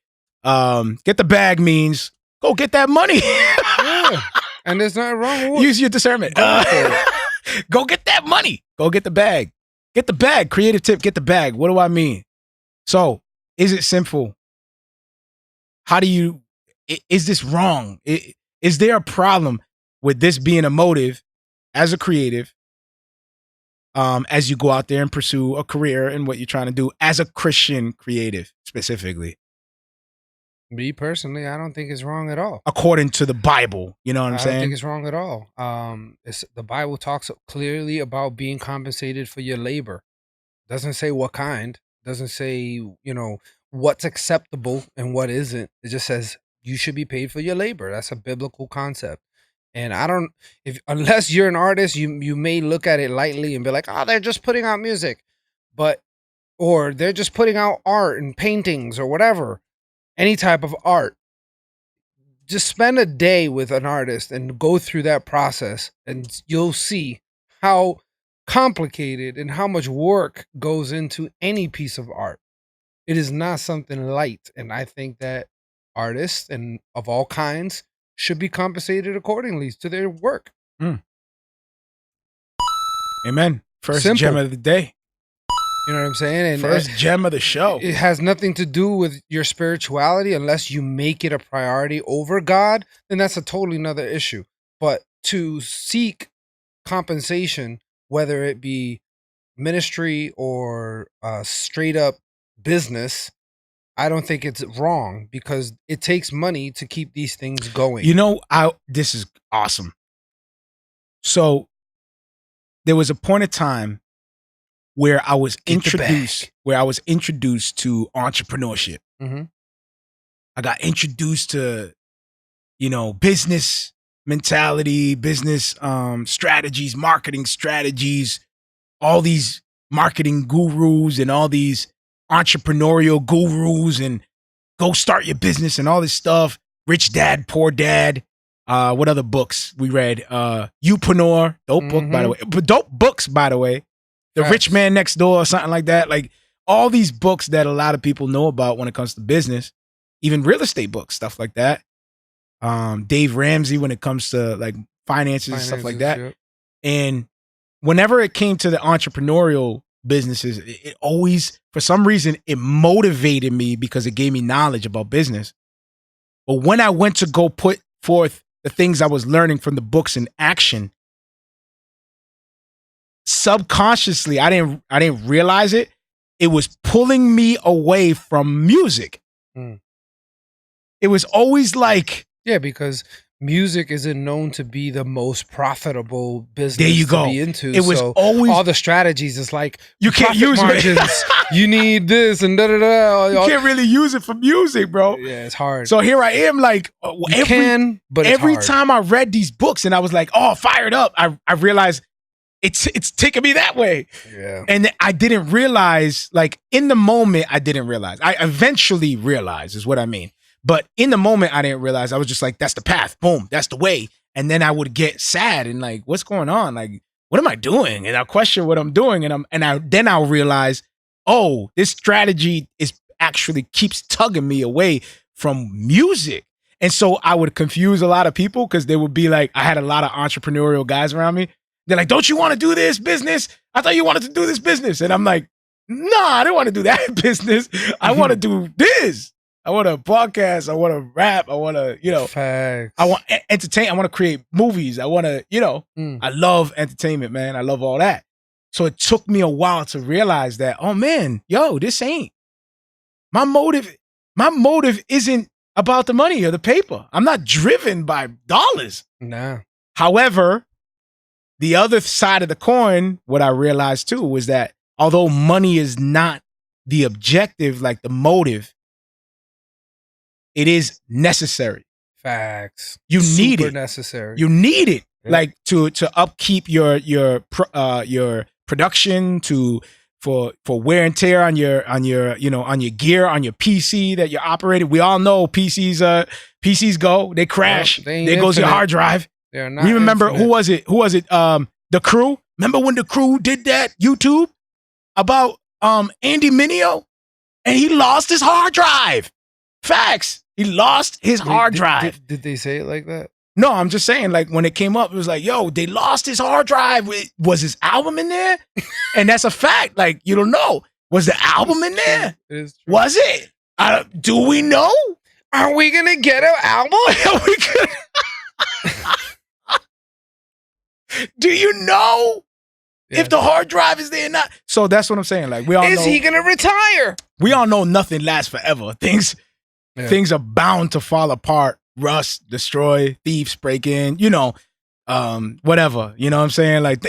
Get the bag means go get that money. Yeah. And there's nothing wrong with it. Use your discernment. Go get that money. Go get the bag. Get the bag. Creative tip, get the bag. What do I mean? So, is it simple? How do you, is this wrong? Is there a problem with this being a motive as a creative, as you go out there and pursue a career in what you're trying to do as a Christian creative specifically? Me personally, I don't think it's wrong at all. According to the Bible, you know what I'm saying? I don't think it's wrong at all. The Bible talks clearly about being compensated for your labor. Doesn't say what kind. Doesn't say, what's acceptable and what isn't. It just says you should be paid for your labor. That's a biblical concept. And unless you're an artist, you may look at it lightly and be like, oh, they're just putting out music, or they're just putting out art and paintings or whatever. Any type of art. Just spend a day with an artist and go through that process, and you'll see how complicated and how much work goes into any piece of art. It is not something light, and I think that artists and of all kinds should be compensated accordingly to their work. Amen. First gem of the day. You know what I'm saying? And first gem of the show. It has nothing to do with your spirituality unless you make it a priority over God. Then that's a totally another issue. But to seek compensation, whether it be ministry or straight up business, I don't think it's wrong because it takes money to keep these things going. This is awesome. So there was a point of time where I was introduced to entrepreneurship. Mm-hmm. I got introduced to, business mentality, business strategies, marketing strategies, all these marketing gurus and all these entrepreneurial gurus and go start your business and all this stuff. Rich Dad, Poor Dad. What other books we read? Youpreneur, dope book, by the way. But dope books, by the way. The Rich Man Next Door or something like that. Like all these books that a lot of people know about when it comes to business, even real estate books, stuff like that. Dave Ramsey when it comes to like finances and stuff like that. Yep. And whenever it came to the entrepreneurial businesses, it always, for some reason, it motivated me because it gave me knowledge about business. But when I went to go put forth the things I was learning from the books in action, subconsciously, I didn't realize it. It was pulling me away from music. It was always like, because music isn't known to be the most profitable business there you go. To be into. It was always all the strategies. It's like you can't use margins. You need this and da da da. You can't really use it for music, bro. Yeah, it's hard. So here I am, like every time I read these books and I was like, oh, fired up. I realized it's taking me that way. Yeah. And I didn't realize, like in the moment, I didn't realize. I eventually realized is what I mean. But in the moment, I didn't realize. I was just like, that's the path. Boom. That's the way. And then I would get sad and like, what's going on? Like, what am I doing? And I'll question what I'm doing. Then I'll realize, oh, this strategy actually keeps tugging me away from music. And so I would confuse a lot of people because they would be like, I had a lot of entrepreneurial guys around me. They're like, don't you want to do this business? I thought you wanted to do this business. And I'm like, nah, I don't want to do that business. I want to do this. I want to podcast. I want to rap. I want to, Facts. I want entertain. I want to create movies. I want to, I love entertainment, man. I love all that. So it took me a while to realize that, oh man, this ain't my motive. My motive isn't about the money or the paper. I'm not driven by dollars. Nah. However, the other side of the coin, what I realized too, was that although money is not the objective, like the motive, it is necessary. Facts. You need Super it. necessary. You need it, Yeah. like to upkeep your production, for wear and tear on your gear, on your PC that you're operating. We all know PCs go, they crash. There goes your hard drive. They're not. We remember infinite. who was it? The Crew. Remember when the Crew did that YouTube about Andy Mineo, and he lost his hard drive. Facts. He lost his hard drive. Did they say it like that? No, I'm just saying, like, when it came up, it was like, yo, they lost his hard drive. Was his album in there? And that's a fact. Like, you don't know. Was the album in there? It is true. Was it? Do we know? Are we going to get an album? Do you know Yeah. if the hard drive is there or not? So that's what I'm saying. Like, we all know. Is he going to retire? We all know nothing lasts forever. Things are bound to fall apart, rust, destroy, thieves break in, whatever. You know what I'm saying? Like,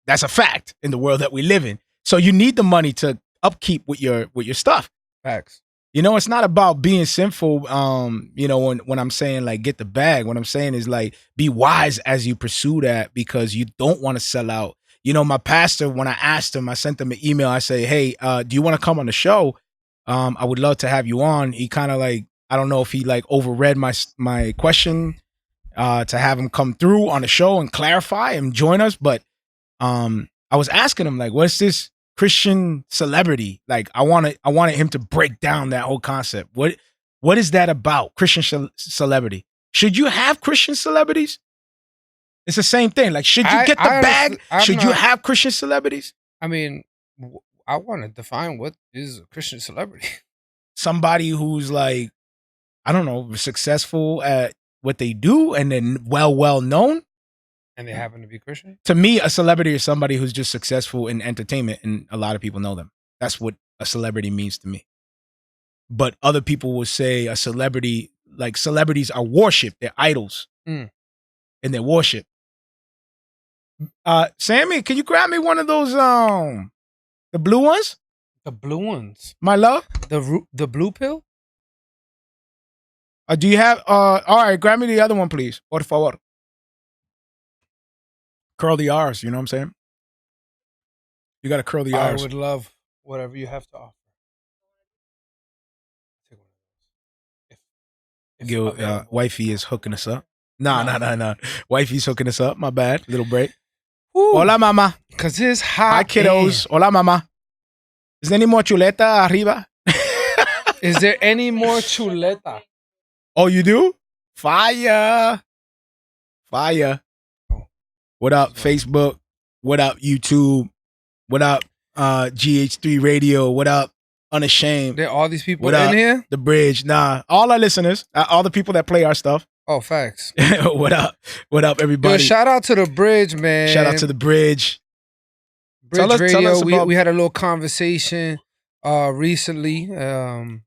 that's a fact in the world that we live in. So you need the money to upkeep with your stuff. Facts. It's not about being sinful. When I'm saying like get the bag, what I'm saying is like be wise as you pursue that, because you don't want to sell out. My pastor, when I asked him, I sent him an email. I say, hey, do you want to come on the show? I would love to have you on. He kind of like, I don't know if he like overread my question to have him come through on the show and clarify and join us. But I was asking him like, what's this Christian celebrity? Like, I wanted him to break down that whole concept. What is that about? Christian celebrity? Should you have Christian celebrities? It's the same thing. Like, should you get the bag? Should you have Christian celebrities? I mean, I want to define what is a Christian celebrity. Somebody who's like, I don't know, successful at what they do and then well known. And they happen to be Christian? To me, a celebrity is somebody who's just successful in entertainment and a lot of people know them. That's what a celebrity means to me. But other people will say a celebrity, like celebrities are worship. They're idols. And they're worship. Sammy, can you grab me one of those, the blue ones? The blue ones? My love? The blue pill? Do you have, all right, grab me the other one, please. Por favor. Curl the R's, you know what I'm saying? You got to curl the R's. I would love whatever you have to offer. Wifey is hooking us up. Nah. Wifey's hooking us up. My bad. Little break. Ooh. Hola, mama. Because it's hot. Hi, kiddos. Hola, mama. Is there any more chuleta arriba? Is there any more chuleta? Oh, you do? Fire. What up, Facebook? What up, YouTube? What up, GH3 Radio? What up, Unashamed? There are all these people what in up, here? The Bridge. Nah, all our listeners, all the people that play our stuff. Oh, facts. What up, everybody? Yo, shout out to the Bridge, man. Shout out to the Bridge. Bridge Radio. We had a little conversation recently. I'm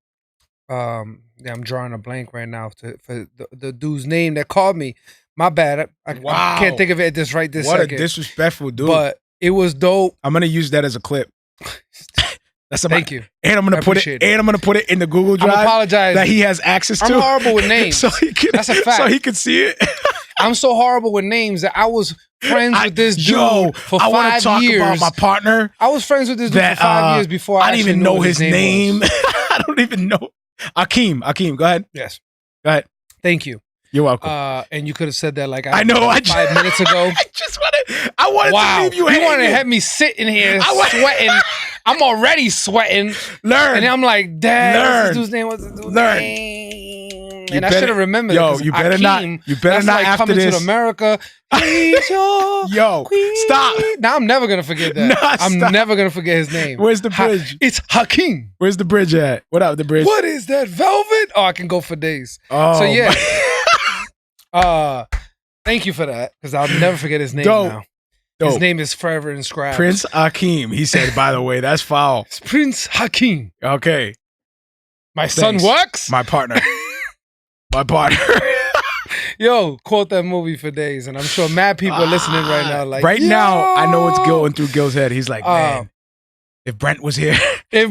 drawing a blank right now for the dude's name that called me. My bad. I can't think of it this second. What a disrespectful dude. But it was dope. I'm gonna use that as a clip. Thank you. And I'm gonna put it. And I'm gonna put it in the Google Drive. I apologize that he has access to. I'm horrible with names. That's a fact. So he can see it. I'm so horrible with names that I was friends with this dude for 5 years. I want to talk about my partner. I was friends with this dude for 5 years before I didn't even know his name. I don't even know. Akeem, go ahead. Yes. Go ahead. Thank you. You're welcome. And you could have said that like I know. 5 minutes ago. I wanted to leave you hanging. You wanted to have me sitting here sweating. I'm already sweating. Learn. And I'm like, Dad, what's this dude's name? What's this dude's name? And I should have remembered. Yo, you better Akeem, not. You better not like after coming this. To America. Yo, stop. Now I'm never gonna forget that. I'm never gonna forget his name. Where's the bridge? It's Hakeem. Where's the bridge at? What up, the bridge? What is that, velvet? Oh, I can go for days. Oh, so yeah. Thank you for that, because I'll never forget his name now. His name is forever inscribed. Prince Hakeem. He said, by the way, that's foul. It's Prince Hakeem. Okay. My son works? My partner. My partner. Yo, quote that movie for days, and I'm sure mad people are listening right now. Like now, I know what's going through Gil's head. He's like, man, if Brent was here, he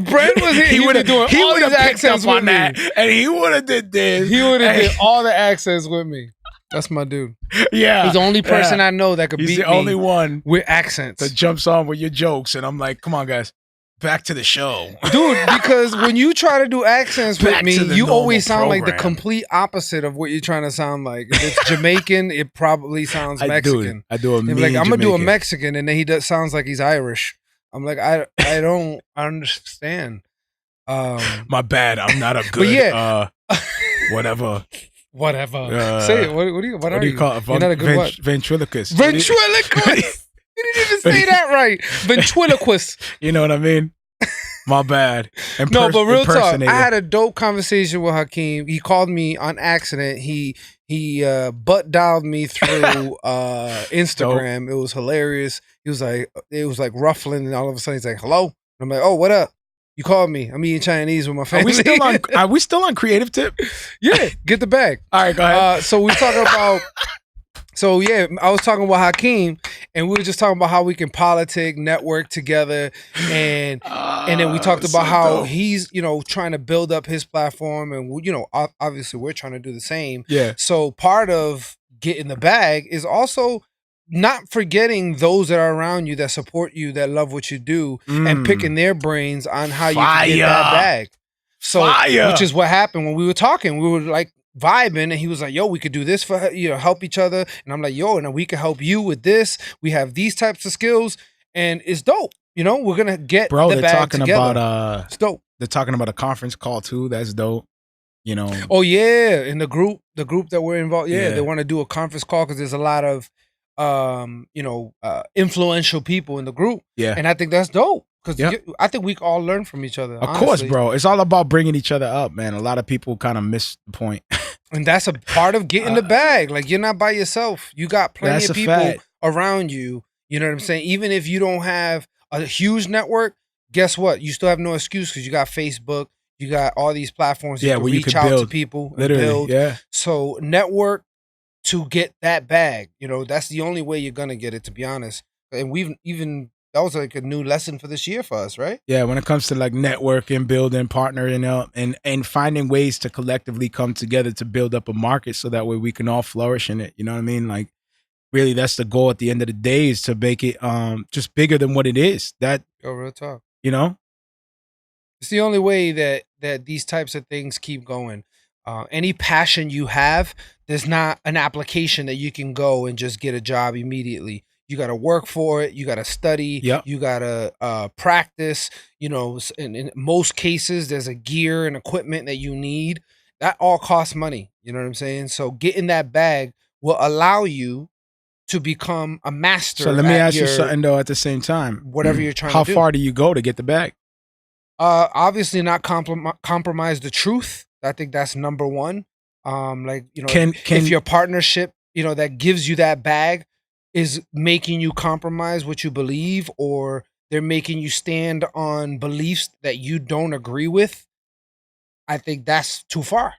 would have doing all these accents with me, and he would have did this. He would have did all the accents with me. That's my dude. Yeah, he's the only person I know that could beat me. He's the only one with accents that jumps on with your jokes, and I'm like, come on, guys. Back to the show. Dude, because when you try to do accents with me, you always sound like the complete opposite of what you're trying to sound like. If it's Jamaican, it probably sounds Mexican. I do a mean like, I'm going to do a Jamaican. Mexican, and then he sounds like he's Irish. I'm like, I don't understand. My bad. I'm not a good, whatever. Whatever. Say it. What are you? Call it? You're not a good what? Ventriloquist. Ventriloquist. You didn't even say that right. Ventriloquist. You know what I mean? My bad. No, but real talk. I had a dope conversation with Hakeem. He called me on accident. He butt dialed me through Instagram. Dope. It was hilarious. It was like ruffling, and all of a sudden he's like, "Hello." And I'm like, "Oh, what up? You called me. I'm eating Chinese with my family." Are we still on Creative Tip? Yeah, get the bag. All right, go ahead. So we talking about. So yeah, I was talking about Hakeem, and we were just talking about how we can politic, network together, and then we talked about how he's trying to build up his platform, and obviously we're trying to do the same. Yeah. So part of getting the bag is also not forgetting those that are around you, that support you, that love what you do, and picking their brains on how you can get that bag. So which is what happened when we were talking. We were like vibing, and he was like, yo, we could do this for help each other, and I'm like, yo, and we can help you with this. We have these types of skills, and it's dope. We're gonna get the bag talking together. About it's dope. They're talking about a conference call too. That's dope. Oh yeah, in the group that we're involved. Yeah. They want to do a conference call because there's a lot of influential people in the group. Yeah, and I think that's dope. Because I think we all learn from each other. Of course, bro. It's all about bringing each other up, man. A lot of people kind of miss the point. And that's a part of getting the bag. Like, you're not by yourself. You got plenty of people around you. You know what I'm saying? Even if you don't have a huge network, guess what? You still have no excuse because you got Facebook. You got all these platforms you can reach out to people. Literally, and build. Yeah. So network to get that bag. That's the only way you're going to get it, to be honest. And that was like a new lesson for this year for us, right? Yeah, when it comes to like networking, building, partnering up, and finding ways to collectively come together to build up a market so that way we can all flourish in it. You know what I mean? Like, really, that's the goal at the end of the day, is to make it just bigger than what it is. Real talk. It's the only way that these types of things keep going. Any passion you have, there's not an application that you can go and just get a job immediately. You got to work for it. You got to study. Yep. You got to practice. In most cases, there's a gear and equipment that you need. That all costs money. You know what I'm saying? So getting that bag will allow you to become a master. So let me ask you something, though, at the same time. Whatever you're trying to do. How far do you go to get the bag? Obviously not compromise the truth. I think that's number one. If your partnership, that gives you that bag, is making you compromise what you believe, or they're making you stand on beliefs that you don't agree with, I think that's too far.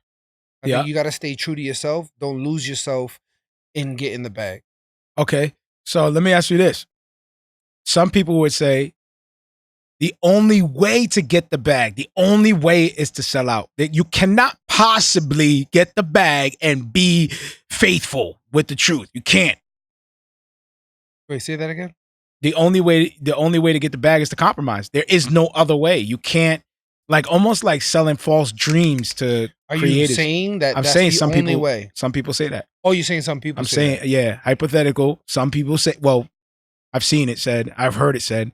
I think you got to stay true to yourself. Don't lose yourself in getting the bag. Okay. So let me ask you this. Some people would say the only way to get the bag, the only way is to sell out. That you cannot possibly get the bag and be faithful with the truth. You can't. Wait, say that again? The only way to get the bag is to compromise. There is no other way. You can't, almost like selling false dreams to creators. Are you saying that that's the only way? Some people say that. Oh, you're saying some people I'm say saying, that? Yeah, hypothetical. Some people say, well, I've seen it said, I've heard it said,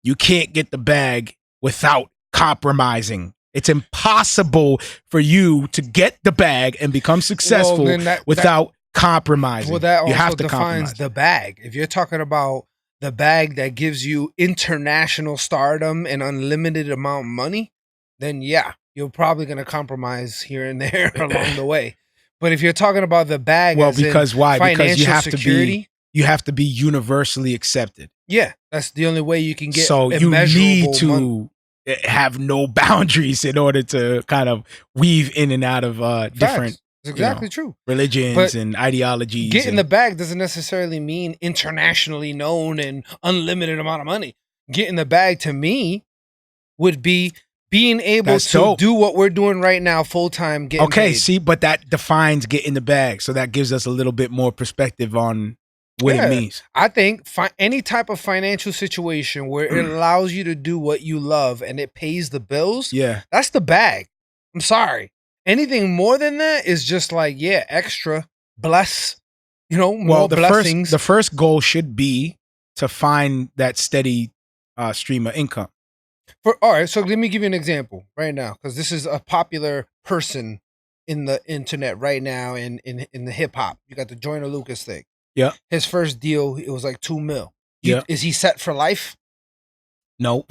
you can't get the bag without compromising. It's impossible for you to get the bag and become successful without compromising. Well, that also you have to defines compromise. The bag. If you're talking about the bag that gives you international stardom and unlimited amount of money, then yeah, you're probably going to compromise here and there along the way. But if you're talking about the bag, because why? Because you have to be universally accepted. Yeah, that's the only way you can get. So you need to have no boundaries in order to kind of weave in and out of different It's exactly true. Religions and ideologies. Getting the bag doesn't necessarily mean internationally known and unlimited amount of money. Getting the bag to me would be being able to do what we're doing right now full time. Okay, see, but that defines getting the bag, so that gives us a little bit more perspective on what it means. I think any type of financial situation where it allows you to do what you love and it pays the bills, that's the bag. I'm sorry. Anything more than that is just like, extra, bless, more blessings. The first goal should be to find that steady stream of income. All right, so let me give you an example right now, because this is a popular person in the internet right now in the hip hop. You got the Joyner Lucas thing. Yeah. His first deal, it was like $2 million. Yeah. Is he set for life? No,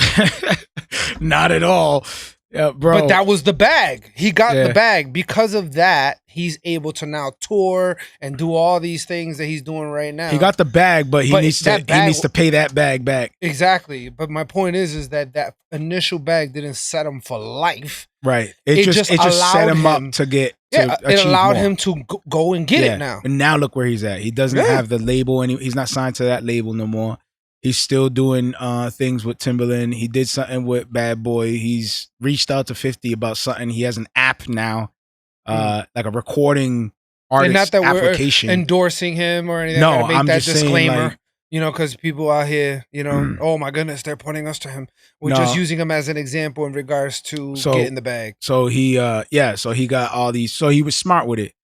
not at all. Yeah, bro. But that was the bag. He got the bag. Because of that, he's able to now tour and do all these things that he's doing right now. He got the bag, but he needs to pay that bag back. Exactly. But my point is that initial bag didn't set him for life. Right. It just set him up to get it allowed him to go and get it now. And now look where he's at. He doesn't have the label he's not signed to that label no more. He's still doing things with Timbaland. He did something with Bad Boy. He's reached out to 50 about something. He has an app now, like a recording artist application. We're endorsing him or anything. No, make I'm that just disclaimer. Saying, because people out here, oh my goodness, they're pointing us to him. We're just using him as an example in regards to getting the bag. So he, so he got all these. So he was smart with it.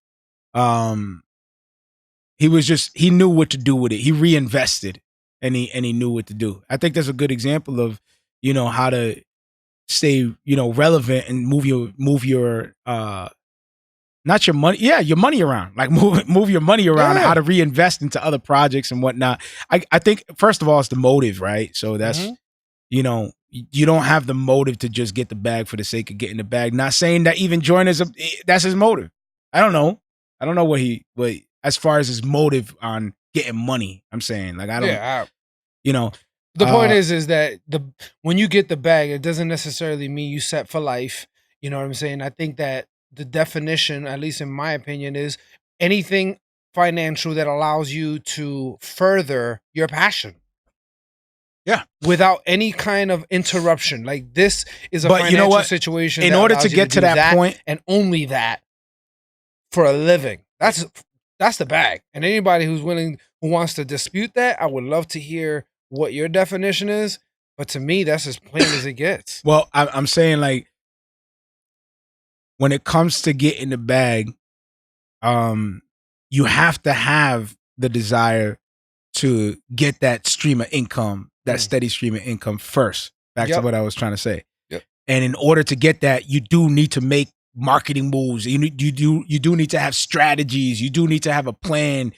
He knew what to do with it. He reinvested. And he knew what to do. I think that's a good example of, how to stay, relevant and move your not your money, your money around. Like move your money around, how to reinvest into other projects and whatnot. I think first of all, it's the motive, right? So that's you don't have the motive to just get the bag for the sake of getting the bag. Not saying that even Joyner's that's his motive. I don't know what as far as his motive on getting money, I'm saying, like, I don't, the point is that when you get the bag, it doesn't necessarily mean you set for life. You know what I'm saying? I think that the definition, at least in my opinion, is anything financial that allows you to further your passion. Yeah. Without any kind of interruption. Like, this is a financial situation. In order to get to that point, and only that for a living. That's the bag. And anybody who wants to dispute that, I would love to hear what your definition is. But to me, that's as plain as it gets. Well, I'm saying, like, when it comes to getting the bag, you have to have the desire to get that stream of income, that steady stream of income first. Back to what I was trying to say. Yep. And in order to get that, you do need to make marketing moves. You do need to have strategies. You do need to have a plan,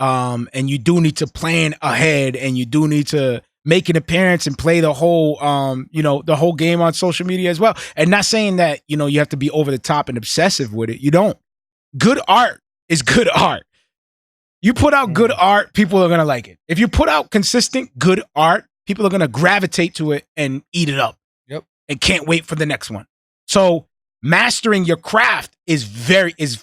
and you do need to plan ahead, and you do need to make an appearance and play the whole the whole game on social media as well. And not saying that you have to be over the top and obsessive with it. You don't. Good art is good art. You put out good art, people are gonna like it. If you put out consistent good art, people are gonna gravitate to it and eat it up. Yep. And can't wait for the next one. So mastering your craft is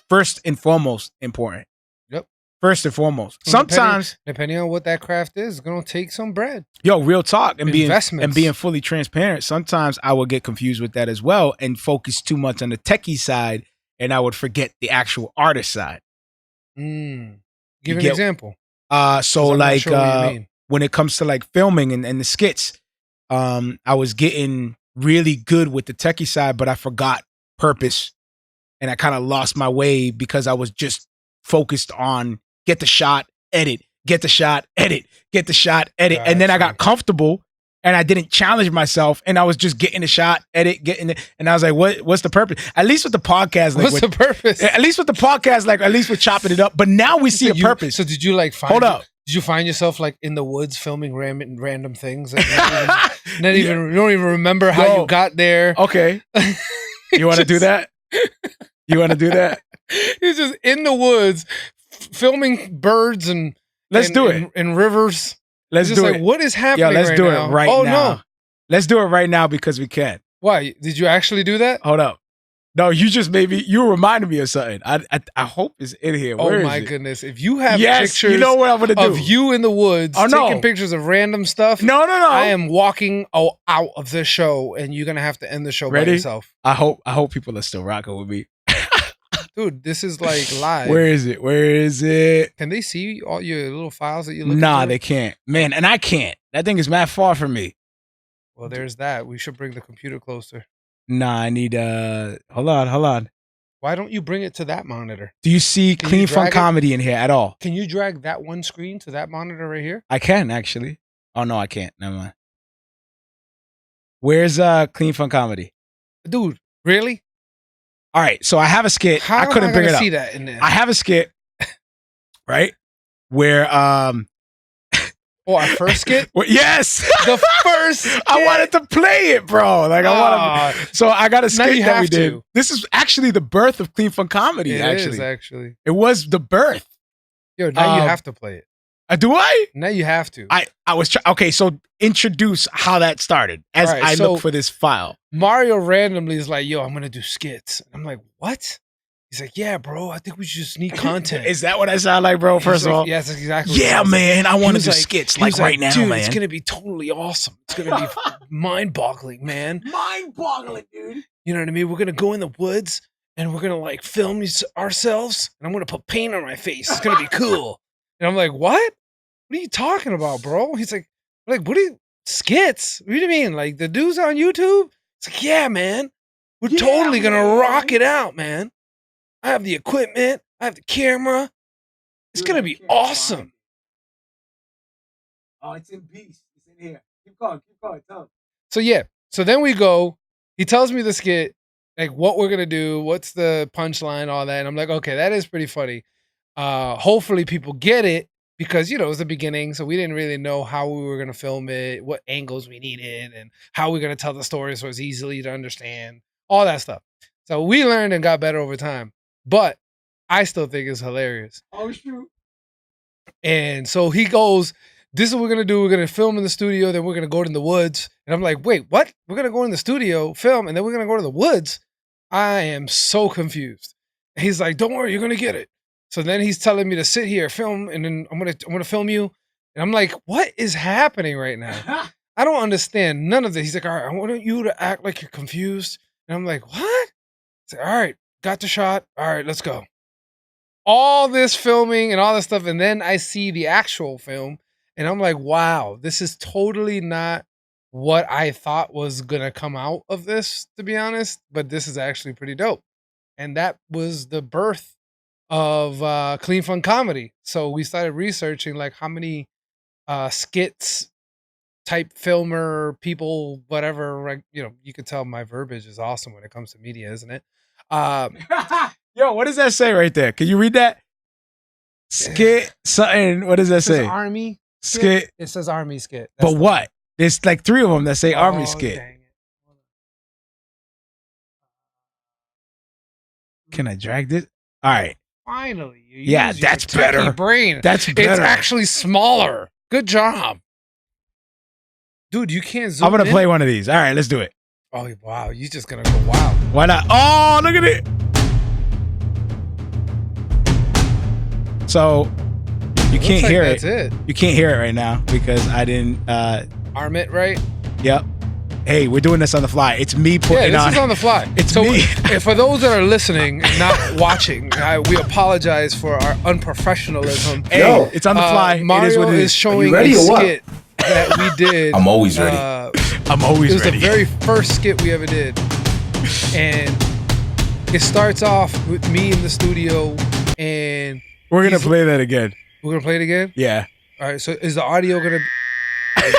first and foremost important. Yep. First and foremost. Sometimes depending on what that craft is, it's gonna take some bread. Yo, real talk and being fully transparent. Sometimes I will get confused with that as well and focus too much on the techie side, and I would forget the actual artist side. Give an example. So like when it comes to like filming and the skits, I was getting really good with the techie side, but I forgot purpose, and I kind of lost my way because I was just focused on get the shot, edit, get the shot, edit, get the shot, edit. And then I got comfortable and I didn't challenge myself, and I was just getting the shot, edit, getting it. And I was like, what's the purpose? At least with the podcast, like, what's the purpose? At least with the podcast, like, at least we're chopping it up. But now we see a purpose. So did you like find Hold up. Did you find yourself like in the woods filming random things? Like, you don't even remember how you got there. Okay. You want to do that? You want to do that? He's just in the woods filming birds and do it. And rivers. Let's do it. What is happening? Let's do now? it right now. No. Let's do it right now because we can. Why? Did you actually do that? Hold up. No, you just you reminded me of something. I hope it's in here. Where oh my goodness. If you have pictures you know what I'm gonna do. of you in the woods taking pictures of random stuff. No. I am walking out of the show and you're gonna have to end the show by yourself. I hope people are still rocking with me. Dude, this is like live. Where is it? Can they see all your little files that you look at? Nah, they can't. Man, and I can't. That thing is mad far from me. Well, there's that. We should bring the computer closer. Nah, I need hold on. Why don't you bring it to that monitor? Do you see Clean Fun Comedy in here at all? Can you drag that one screen to that monitor right here? I can actually. Oh no, I can't. Never mind. Where's Clean Fun Comedy? Dude, really? All right, so I have a skit. How I couldn't bring it up. See that in there? I have a skit, right? Where our first skit? Yes, the first skit? I wanted to play it, bro. Like so I got a skit that we did. This is actually the birth of Clean Fun Comedy. It is actually. It was the birth. Yo, now you have to play it. Do I? Now you have to. I was okay. So introduce how that started as I look for this file. Mario randomly is like, "Yo, I'm gonna do skits." And I'm like, "What?" He's like, "Yeah, bro. I think we just need content." Is that what I sound like, bro? First of all, yes, that's exactly. Yeah, man. I want to do skits like right now, dude, man. It's gonna be totally awesome. It's gonna be mind-boggling, man. Mind-boggling, dude. You know what I mean? We're gonna go in the woods and we're gonna like film ourselves, and I'm gonna put paint on my face. It's gonna be cool. And I'm like, "What? What are you talking about, bro?" He's like, what are you skits? What do you mean? Like the dudes on YouTube? It's like, yeah, man. We're totally gonna rock it out, man. I have the equipment. I have the camera. It's gonna be awesome. Oh, it's in peace. It's in here. Keep going. Tell him. So yeah. So then we go. He tells me the skit, like what we're gonna do, what's the punchline, all that. And I'm like, okay, that is pretty funny. Hopefully people get it. Because, it was the beginning, so we didn't really know how we were going to film it, what angles we needed, and how we're going to tell the story so it's easily to understand, all that stuff. So we learned and got better over time. But I still think it's hilarious. Oh, shoot. And so he goes, this is what we're going to do. We're going to film in the studio, then we're going to go in the woods. And I'm like, wait, what? We're going to go in the studio, film, and then we're going to go to the woods? I am so confused. And he's like, don't worry, you're going to get it. So then he's telling me to sit here, film, and then I'm gonna film you. And I'm like, what is happening right now? I don't understand none of this. He's like, all right, I want you to act like you're confused. And I'm like, what? He's like, all right, got the shot. All right, let's go. All this filming and all this stuff. And then I see the actual film and I'm like, wow, this is totally not what I thought was gonna come out of this, to be honest. But this is actually pretty dope. And that was the birth of Clean Fun Comedy. So we started researching like how many skits type filmer people, whatever, like, you can tell my verbiage is awesome when it comes to media, isn't it? Yo, what does that say right there? Can you read that? Skit something. What does that say? Army skit. It says Army skit. That's but what? There's like 3 of them that say Army skit. Dang it. Can I drag this? All right. Finally. Yeah, that's better. Brain. That's better. It's actually smaller. Good job. Dude, you can't zoom I'm going to play one of these. All right, let's do it. Oh, wow. You're just going to go wild. Why not? Oh, look at it. So you can't hear it. That's it. You can't hear it right now because I didn't. Arm it, right? Yep. Hey, we're doing this on the fly. It's me putting on. Yeah, this is on the fly. It's so me. For those that are listening, not watching, we apologize for our unprofessionalism. Hey, it's on the fly. Mario is showing a skit that we did. I'm always ready. I'm always ready. It was the very first skit we ever did. And it starts off with me in the studio and... We're going to play that again. We're going to play it again? Yeah. All right, so is the audio going to...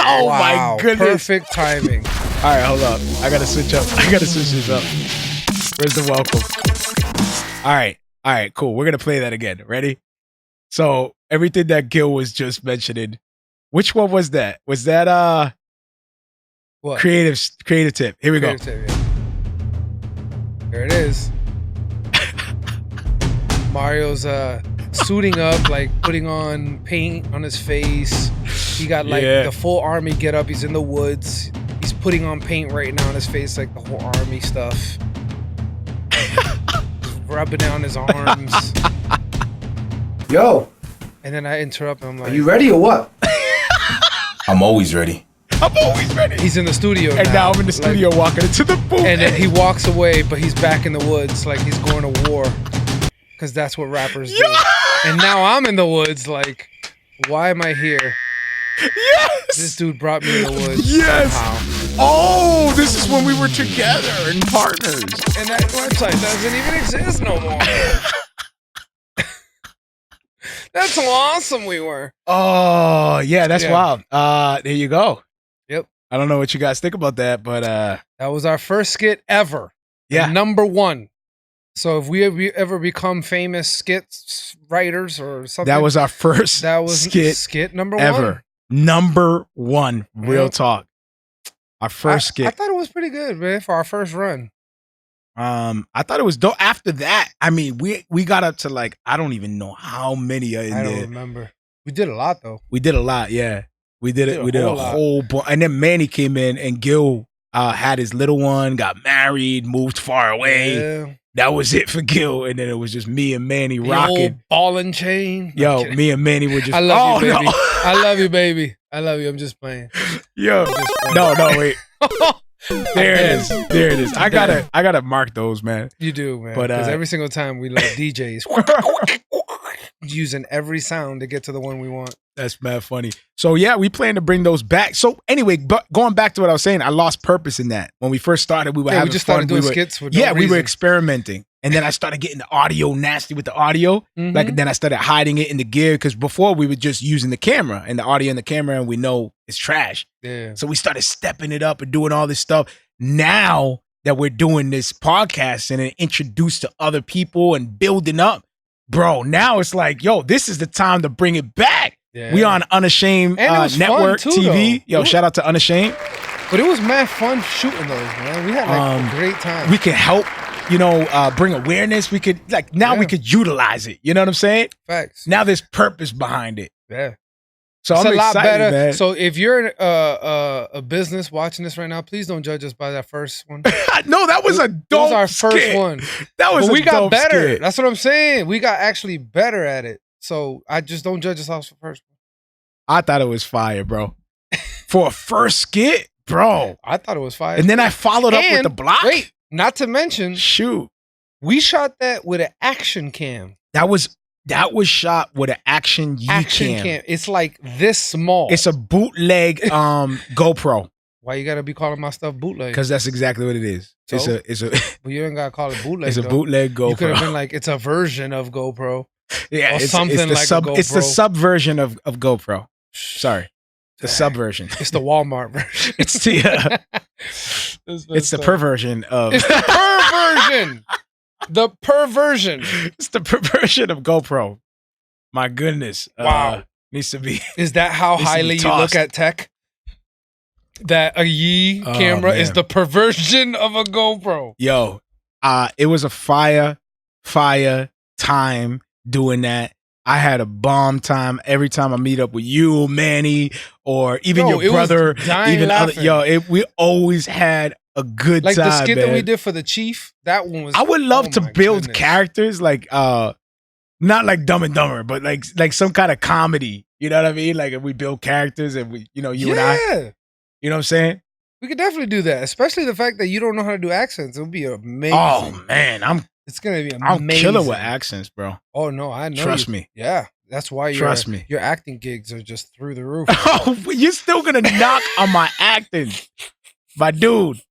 Oh, wow, my goodness. Perfect timing. All right, hold up. I got to switch up. This up. Where's the welcome? All right, cool. We're going to play that again. Ready? So everything that Gil was just mentioning, which one was that? Was that what? Creative tip. Here we go. Tip, yeah. There it is. Mario's suiting up, like putting on paint on his face. He got like the full army get up. He's in the woods. He's putting on paint right now on his face, like the whole army stuff. rubbing it on his arms. Yo. And then I interrupt him. I'm like, are you ready or what? I'm always ready. I'm always ready. He's in the studio and now I'm in the studio walking into the booth. And then he walks away, but he's back in the woods like he's going to war. Because that's what rappers do. And now I'm in the woods like, why am I here? Yes! This dude brought me in the woods. Yes! Somehow. Oh, this is when we were together and partners. And that website doesn't even exist no more. That's how awesome we were. Oh, yeah, that's wild. There you go. Yep. I don't know what you guys think about that, but that was our first skit ever. Yeah. Number 1. So if we ever become famous skits writers or something. That was our first skit number 1. Ever. Number 1. Real talk. Our first skit. I thought it was pretty good, man, for our first run. I thought it was dope. After that, I mean, we got up to like, I don't even know how many are in there. I don't remember. We did a lot though. We did a lot, yeah. We did a whole bunch. And then Manny came in and Gil had his little one, got married, moved far away. Yeah. That was it for Gil. And then it was just me and Manny rocking. Old ball and chain. Yo, me and Manny were just, I love you, baby. No. I love you, baby. I love you. I'm just playing. Yo, no, wait. There it is. I gotta mark those, man. You do, man. But because every single time we like DJs using every sound to get to the one we want. That's mad funny. So yeah, we plan to bring those back. So anyway, but going back to what I was saying, I lost purpose in that. When we first started, we were having we just fun. started doing skits with no we were reason. experimenting. And then I started getting the audio nasty with the audio. Mm-hmm. Like then I started hiding it in the gear because before we were just using the camera and the audio in the camera and we know it's trash. Yeah. So we started stepping it up and doing all this stuff. Now that we're doing this podcast and introduced to other people and building up, bro, now it's like, yo, this is the time to bring it back. Yeah. We on Unashamed Network too, TV. though. Yo, shout out to Unashamed. But it was mad fun shooting those, man. We had like a great time. We could help, bring awareness. We could we could utilize it. You know what I'm saying? Facts. Now there's purpose behind it. Yeah. So it's I'm a lot excited, better. man. So if you're a business watching this right now, please don't judge us by that first one. No, that was a dope. That was our first skit. one. That was. But we got better. Skit. That's what I'm saying. We got actually better at it. So I just don't judge us off the first one. I thought it was fire, bro. For a first skit, bro. I thought it was fire. And then I followed up with the block. Wait, not to mention, we shot that with an action cam. That was shot with an action cam. It's like this small. It's a bootleg GoPro. Why you gotta be calling my stuff bootleg? Because that's exactly what it is. So? It's a But you ain't gotta call it bootleg. It's a bootleg GoPro. You could have been like, it's a version of GoPro. Yeah, or something like a GoPro. It's the subversion of GoPro. Sorry. The subversion. It's the Walmart version. It's the it's the perversion of It's the perversion. The perversion. It's the perversion of GoPro. My goodness. Wow. Needs to be. Is that how highly you look at tech? That a Yee camera is the perversion of a GoPro. Yo, it was a fire time doing that. I had a bomb time every time I meet up with you, Manny, or even your brother. Even other, we always had a good time. Like the skit man. that we did for the Chief, that one was. I would love to build characters like not like Dumb and Dumber, but like some kind of comedy. You know what I mean? Like if we build characters and we, you and I. You know what I'm saying? We could definitely do that, especially the fact that you don't know how to do accents. It would be amazing. Oh man, it's gonna be amazing. I'm killer with accents, bro. Oh no, I know. Trust me. Yeah, that's why your acting gigs are just through the roof. Oh, you're still gonna knock on my acting, my dude.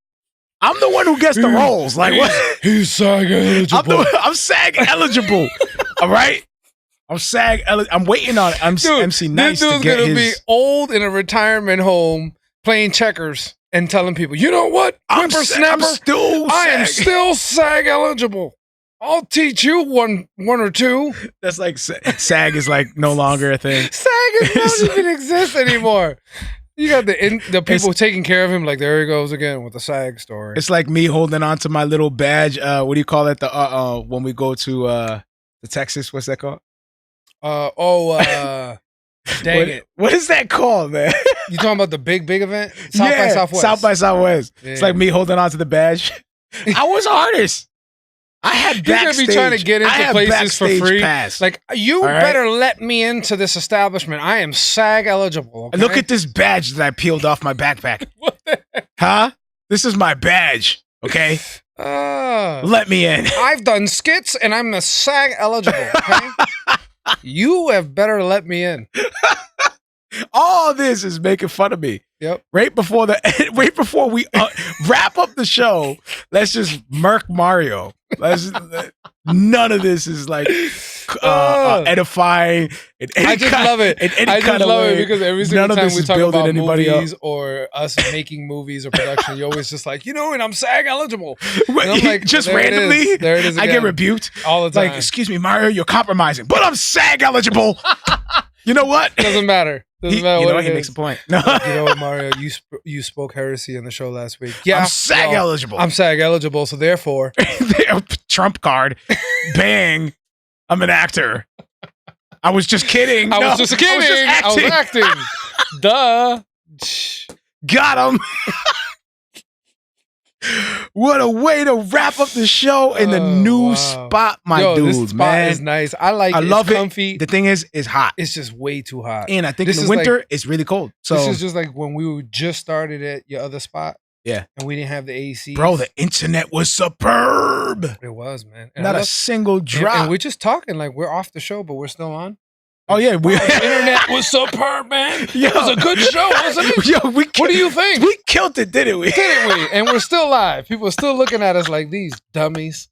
I'm the one who gets the roles. Like what? He's SAG eligible. I'm SAG eligible. All right. I'm SAG eligible. I'm waiting on MC Nice to get his. This dude's gonna be old in a retirement home playing checkers and telling people, you know what? Whippersnapper, I am still SAG eligible. I'll teach you one or two. That's like SAG is like no longer a thing. SAG doesn't even exist anymore. You got the people taking care of him. Like there he goes again with the SAG story. It's like me holding on to my little badge. What do you call it? The when we go to the Texas, what's that called? Dang it. What is that called, man? You talking about the big event? South by Southwest. South by Southwest. Yeah. It's like me holding on to the badge. I was an artist. I had You're backstage. gonna be trying to get into places for free. Pass. Like, you right? better let me into this establishment. I am SAG eligible. Okay? Look at this badge that I peeled off my backpack. What the heck? Huh? This is my badge. Okay. Let me in. I've done skits and I'm a SAG eligible. Okay. You have better let me in. All this is making fun of me. Yep. Right before we wrap up the show, let's just murk Mario. None of this is like edifying. I just love it. I just love it because every single time we talk about movies or us making movies or production, you're always just like, and I'm SAG eligible. And I'm like, just randomly, there it is again. I get rebuked all the time. Like, excuse me, Mario, you're compromising, but I'm SAG eligible. You know what? Doesn't matter. Doesn't matter. You know what he makes a point. No. You know what, Mario? You spoke heresy in the show last week. Yeah, I'm SAG eligible. I'm SAG eligible, so therefore, Trump card, bang! I'm an actor. I was just kidding. I was just acting. Duh. Got him. What a way to wrap up the show in the new spot, dude. This spot is nice. I love it. Comfy. The thing is, it's hot. It's just way too hot. And I think in the winter, it's really cold. So this is just like when we just started at your other spot. Yeah. And we didn't have the AC. Bro, the internet was superb. It was, man. And not a single drop. And we're just talking like we're off the show, but we're still on. Oh, yeah. The internet was superb, man. It was a good show, wasn't it? Yo, what do you think? We killed it, didn't we? And we're still live. People are still looking at us like these dummies.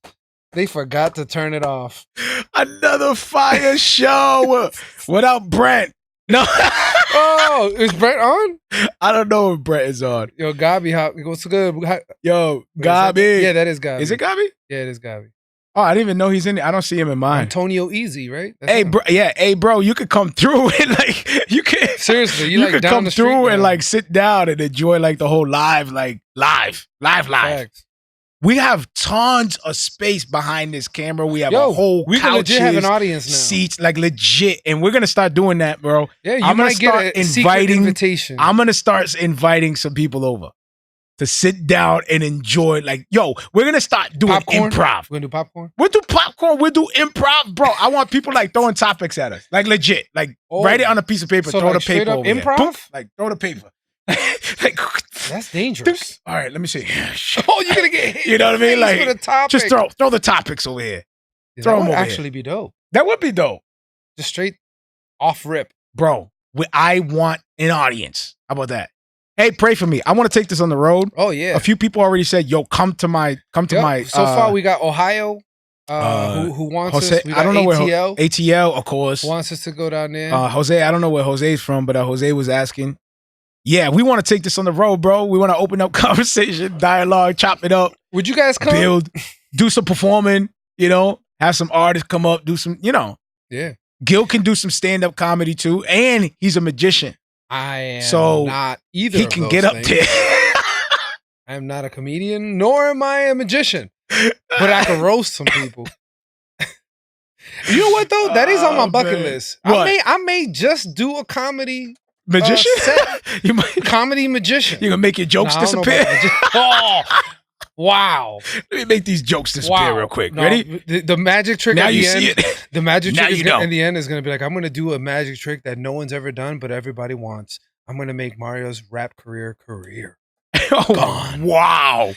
They forgot to turn it off. Another fire show without Brent. No. Oh, is Brent on? I don't know if Brent is on. Yo, Gabi, what's good? Yo, Gabi. Yeah, that is Gabi. Is it Gabi? Yeah, it is Gabi. Oh, I didn't even know he's in it. I don't see him in mine. Antonio Easy, right? That's him. Bro, yeah. Hey, bro, you could come through and like you can seriously, you like could down come the street through now. and like sit down and enjoy like the whole live. Facts. We have tons of space behind this camera. We have a whole we can legit have an audience now. Seats, like legit, and we're gonna start doing that, bro. Yeah, you might get a secret invitation. I'm gonna start inviting some people over to sit down and enjoy. Like, we're gonna start doing improv. We're gonna do popcorn. We'll do popcorn. We'll do improv, bro. I want people like throwing topics at us, like legit. Like write it on a piece of paper. So throw like the paper over improv. Here. Like throw the paper. Like that's dangerous. All right, let me see. Oh, you're gonna get hit. You know what I mean? Like just throw the topics over here. Throw them over actually be dope. That would be dope. Just straight off rip, bro. I want an audience. How about that? Hey, pray for me. I want to take this on the road. Oh yeah. A few people already said, "Yo, come to my." So far, we got Ohio. Who wants Jose, us? We got I don't know ATL. Where ATL, of course, wants us to go down there. Jose, I don't know where Jose's from, but Jose was asking. Yeah, we want to take this on the road, bro. We want to open up conversation, dialogue, chop it up. Would you guys come? Build, do some performing. Have some artists come up, do some. Yeah. Gil can do some stand-up comedy too, and he's a magician. I am not either. He can get up there. I am not a comedian, nor am I a magician, but I can roast some people. You know what though? That is on my bucket list. What? I may just do a comedy magician. You might comedy magician. You gonna make your jokes disappear? Oh, wow! Let me make these jokes disappear real quick. No, Ready? The magic trick. Now at you the see end, it. The magic Now trick you know. In the end is gonna be like, I'm gonna do a magic trick that no one's ever done, but everybody wants. I'm gonna make Mario's rap career. Oh, gone. Wow.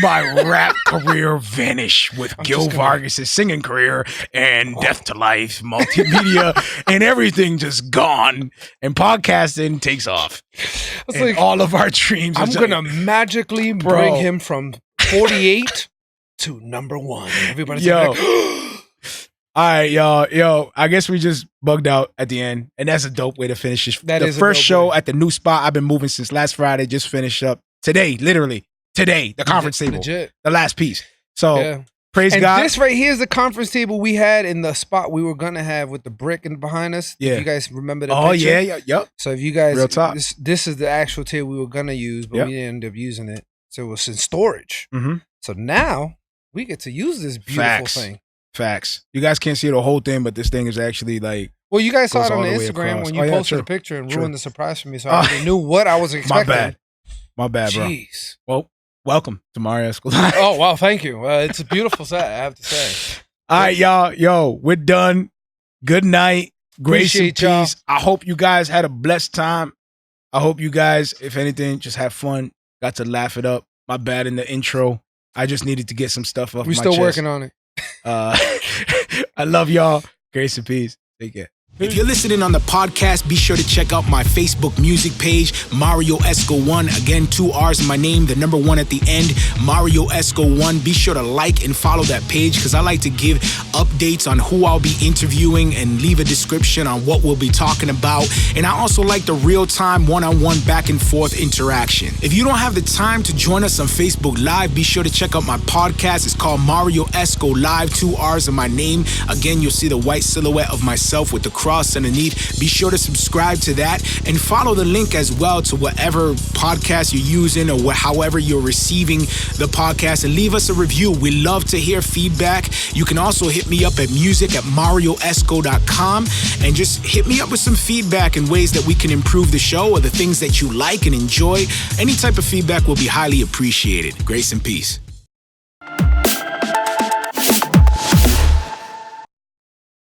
My rap career vanish with Gil Vargas' singing career and Death to Life, multimedia, and everything just gone. And podcasting takes off. And like, all of our dreams. I'm going to magically bring him from 48 to #1. Everybody's like, all right, y'all. Yo, I guess we just bugged out at the end. And that's a dope way to finish this. The first show at the new spot. I've been moving since last Friday. Just finished up today, literally. Today, the conference table. Legit. The last piece. So, praise God. This right here is the conference table we had in the spot we were going to have with the brick behind us. Yeah. If you guys remember the picture. Yeah. Yep. So, if you guys, real talk. This is the actual table we were going to use, but we didn't end up using it. So, it was in storage. Mm-hmm. So, now we get to use this beautiful thing. Facts. You guys can't see the whole thing, but this thing is actually like. Well, you guys saw it on the Instagram when you posted a picture and ruined the surprise for me. So, I already knew what I was expecting. My bad, bro. Jeez. Well, welcome to Marrio Esco Live. Oh, wow, thank you. It's a beautiful set, I have to say. All right, y'all. Yo, we're done. Good night. Grace and peace. Y'all. I hope you guys had a blessed time. I hope you guys, if anything, just had fun. Got to laugh it up. My bad in the intro. I just needed to get some stuff off my chest. We're still working on it. I love y'all. Grace and peace. Take care. If you're listening on the podcast, be sure to check out my Facebook music page, Marrio Esco 1. Again, 2 R's in my name, the number 1 at the end, Marrio Esco 1. Be sure to like and follow that page because I like to give updates on who I'll be interviewing and leave a description on what we'll be talking about. And I also like the real-time one-on-one back and forth interaction. If you don't have the time to join us on Facebook Live, be sure to check out my podcast. It's called Marrio Esco Live, 2 R's in my name. Again, you'll see the white silhouette of myself with the cross underneath. Be sure to subscribe to that and follow the link as well to whatever podcast you're using or however you're receiving the podcast, and leave us a review. We love to hear feedback. You can also hit me up at music@marrioesco.com and just hit me up with some feedback and ways that we can improve the show or the things that you like and enjoy. Any type of feedback will be highly appreciated. Grace and peace.